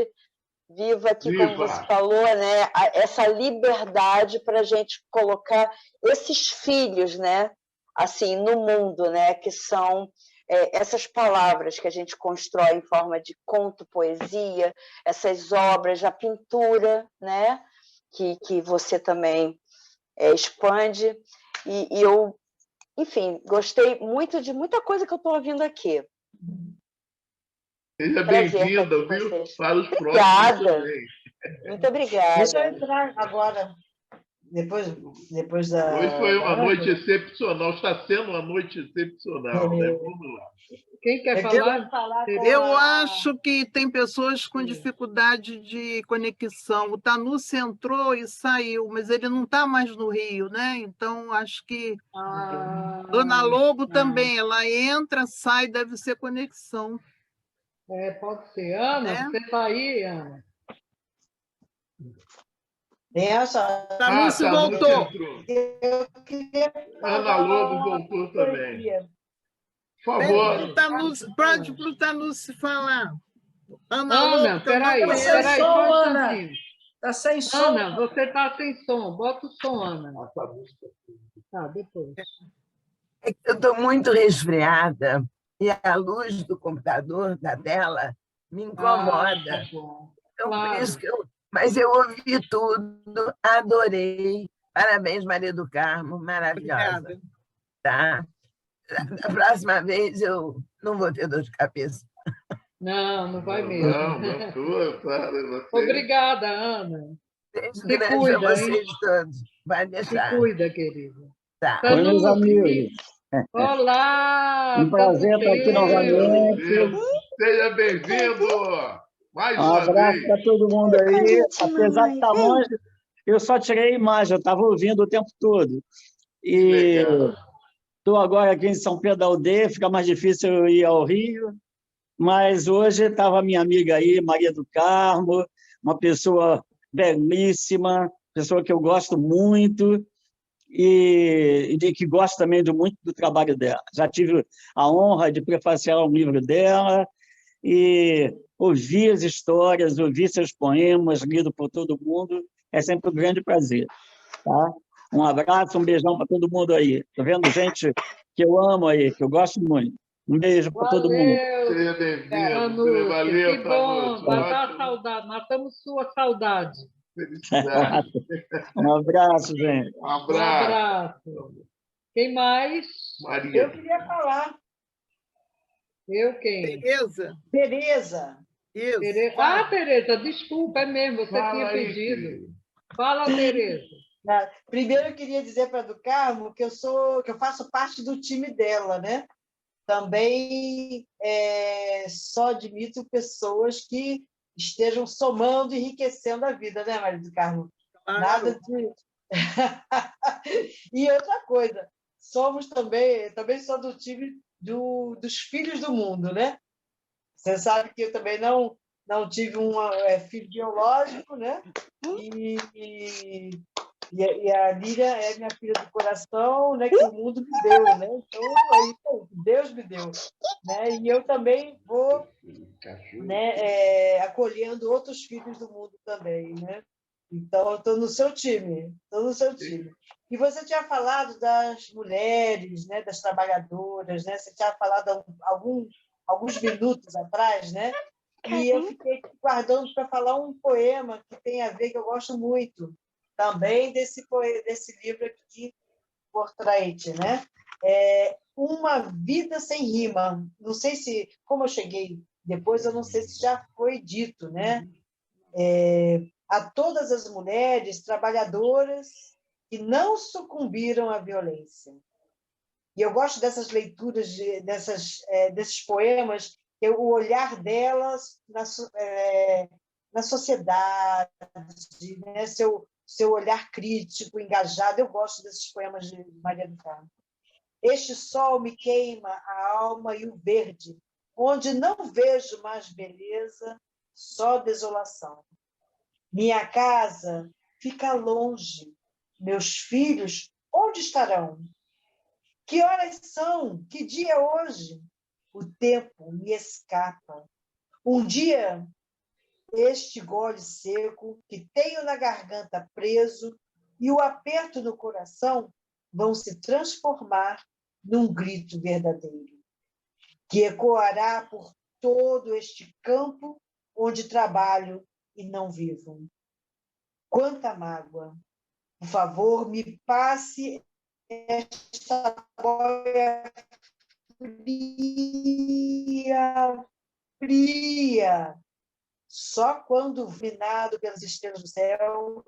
viva aqui, como você falou, né, essa liberdade para a gente colocar esses filhos, né, assim, no mundo, né, que são essas palavras que a gente constrói em forma de conto, poesia, essas obras, a pintura, né, que você também expande. E eu, enfim, gostei muito de muita coisa que eu estou ouvindo aqui. Seja bem-vinda, viu? Para os próximos também. Muito obrigada. Deixa eu entrar agora, depois da... Hoje foi uma noite excepcional, está sendo uma noite excepcional, né? Vamos lá. Quem quer falar? Eu acho que tem pessoas com dificuldade de conexão. O Tanucci entrou e saiu, mas ele não está mais no Rio, né? Então, acho que Dona Lobo também, ela entra, sai, deve ser conexão. Pode ser. Ana, você está aí, Ana? Tanucci voltou. Ana Lobo voltou também. Por favor. Pode para o Tanucci falar. Ana, peraí, só um instantinho. Está sem som. Ana, você está sem som. Bota o som, Ana. Tá, depois. Eu estou muito resfriada e a luz do computador, da tela, me incomoda. Então, claro. Por isso que mas eu ouvi tudo, adorei. Parabéns, Maria do Carmo, maravilhosa. Obrigada. Tá? Da próxima vez eu não vou ter dor de cabeça. Não vai mesmo. Não, claro. Obrigada, Ana. Beijo grande para vocês todos. Vai deixar. Se cuida, querida. Tá. Oi, meus amigos. Olá! Um prazer estar aqui novamente. Seja bem-vindo! Mais um abraço para todo mundo aí. Apesar de estar longe, eu só tirei a imagem, eu estava ouvindo o tempo todo. E estou agora aqui em São Pedro da Aldeia, fica mais difícil eu ir ao Rio, mas hoje estava minha amiga aí, Maria do Carmo, uma pessoa belíssima, pessoa que eu gosto muito e que gosto também muito do trabalho dela. Já tive a honra de prefaciar um livro dela e ouvir as histórias, ouvir seus poemas lidos por todo mundo, é sempre um grande prazer. Tá? Um abraço, um beijão para todo mundo aí. Estou vendo gente que eu amo aí, que eu gosto muito. Um beijo para todo mundo. Seja bem-vindo. Valeu, que bom, matar a saudade, matamos sua saudade. Felicidade. Um abraço, gente. Um abraço. Quem mais? Maria. Eu queria falar. Eu quem? Tereza. Isso. Tereza, desculpa, é mesmo, você tinha pedido. Fala, Tereza. Primeiro eu queria dizer para a do Carmo que eu faço parte do time dela, né? Também só admito pessoas que estejam somando e enriquecendo a vida, né, Maria do Carmo? Claro. Nada de... E outra coisa, somos também sou do time dos filhos do mundo, né? Você sabe que eu também não tive um filho biológico, né? E a Lília é minha filha do coração, né? Que o mundo me deu, né? Então, é isso aí, Deus me deu. Né? E eu também vou, né, acolhendo outros filhos do mundo também, né? Então, eu estou no seu time, E você tinha falado das mulheres, né? Das trabalhadoras, né? Você tinha falado alguns minutos atrás, né? E eu fiquei guardando para falar um poema que tem a ver, que eu gosto muito, também desse livro aqui, Portrait, né? Uma Vida Sem Rima. Não sei se, como eu cheguei depois, eu não sei se já foi dito, né? A todas as mulheres trabalhadoras que não sucumbiram à violência. E eu gosto dessas leituras, desses poemas, o olhar delas na sociedade, né? Seu olhar crítico, engajado. Eu gosto desses poemas de Maria do Carmo. Este sol me queima a alma e o verde onde não vejo mais beleza, só desolação. Minha casa fica longe, meus filhos onde estarão? Que horas são? Que dia é hoje? O tempo me escapa. Um dia, este gole seco que tenho na garganta preso e o aperto no coração vão se transformar num grito verdadeiro, que ecoará por todo este campo onde trabalho e não vivo. Quanta mágoa! Por favor, me passe esta boia fria, fria. Só quando, iluminado pelas estrelas do céu,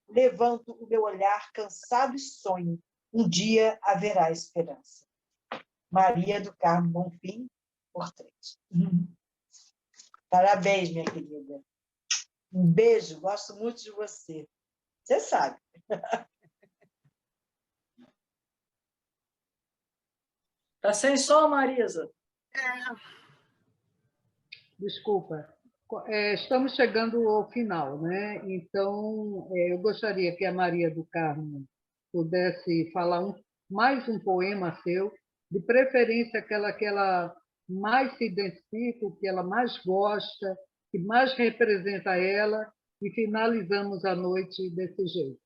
levanto o meu olhar cansado e sonho. Um dia haverá esperança. Maria do Carmo Bonfim, portrait. Parabéns, minha querida. Um beijo, gosto muito de você. Você sabe. Está sem som, Marisa. Desculpa. Estamos chegando ao final, né? Então, eu gostaria que a Maria do Carmo pudesse falar mais um poema seu, de preferência aquela que ela mais se identifica, que ela mais gosta, que mais representa ela, e finalizamos a noite desse jeito.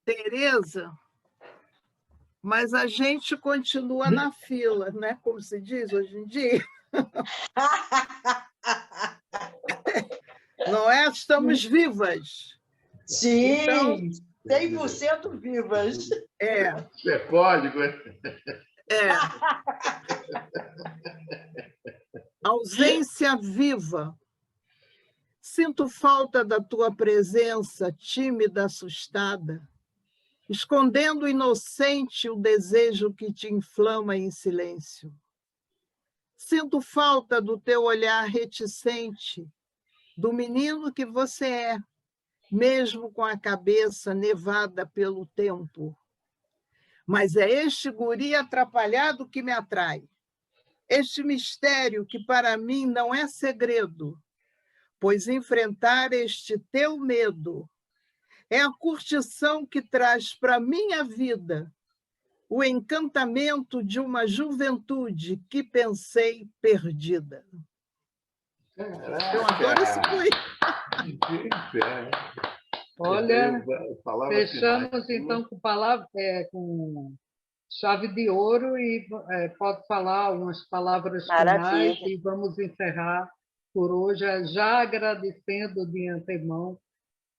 Tereza, mas a gente continua na fila, né? Como se diz hoje em dia. Não é? Estamos vivas. Sim, então, 100% vivas. Isso é código, Ausência viva. Sinto falta da tua presença, tímida, assustada, escondendo inocente o desejo que te inflama em silêncio. Sinto falta do teu olhar reticente, do menino que você é, mesmo com a cabeça nevada pelo tempo. Mas é este guri atrapalhado que me atrai, este mistério que para mim não é segredo, pois enfrentar este teu medo é a curtição que traz para minha vida o encantamento de uma juventude que pensei perdida. Caraca. Eu adoro esse poema. Olha, fechamos então com chave de ouro e pode falar umas palavras finais e vamos encerrar por hoje, já agradecendo de antemão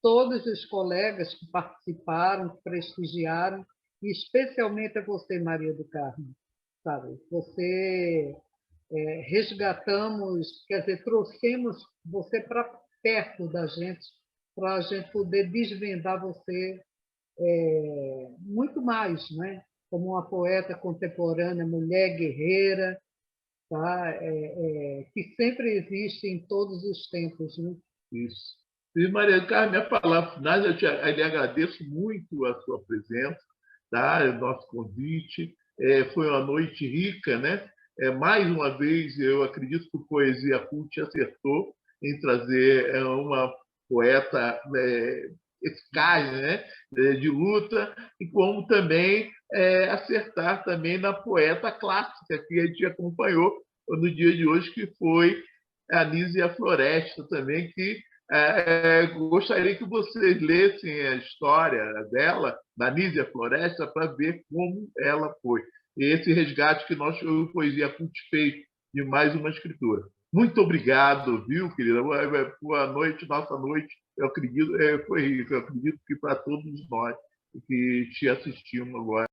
todos os colegas que participaram, que prestigiaram, e especialmente a você, Maria do Carmo. Sabe? Você resgatamos, quer dizer, trouxemos você para perto da gente, para a gente poder desvendar você muito mais, né? Como uma poeta contemporânea, mulher guerreira, tá? Que sempre existe em todos os tempos. Né? Isso. E, Maria do Carmo, minha palavra final, eu lhe agradeço muito a sua presença, tá? O nosso convite. Foi uma noite rica, né? Mais uma vez, eu acredito que o Poesia Cult acertou em trazer uma poeta eficaz, né? De luta, e como também acertar também na poeta clássica que a gente acompanhou no dia de hoje, que foi a Anísia Floresta também, que gostaria que vocês lessem a história dela, da Anísia Floresta, para ver como ela foi. E esse resgate que nós, o Poesia Cult, fez de mais uma escritora. Muito obrigado, viu, querida? Boa noite, nossa noite. Eu acredito, foi rico. Eu acredito que para todos nós que te assistimos agora.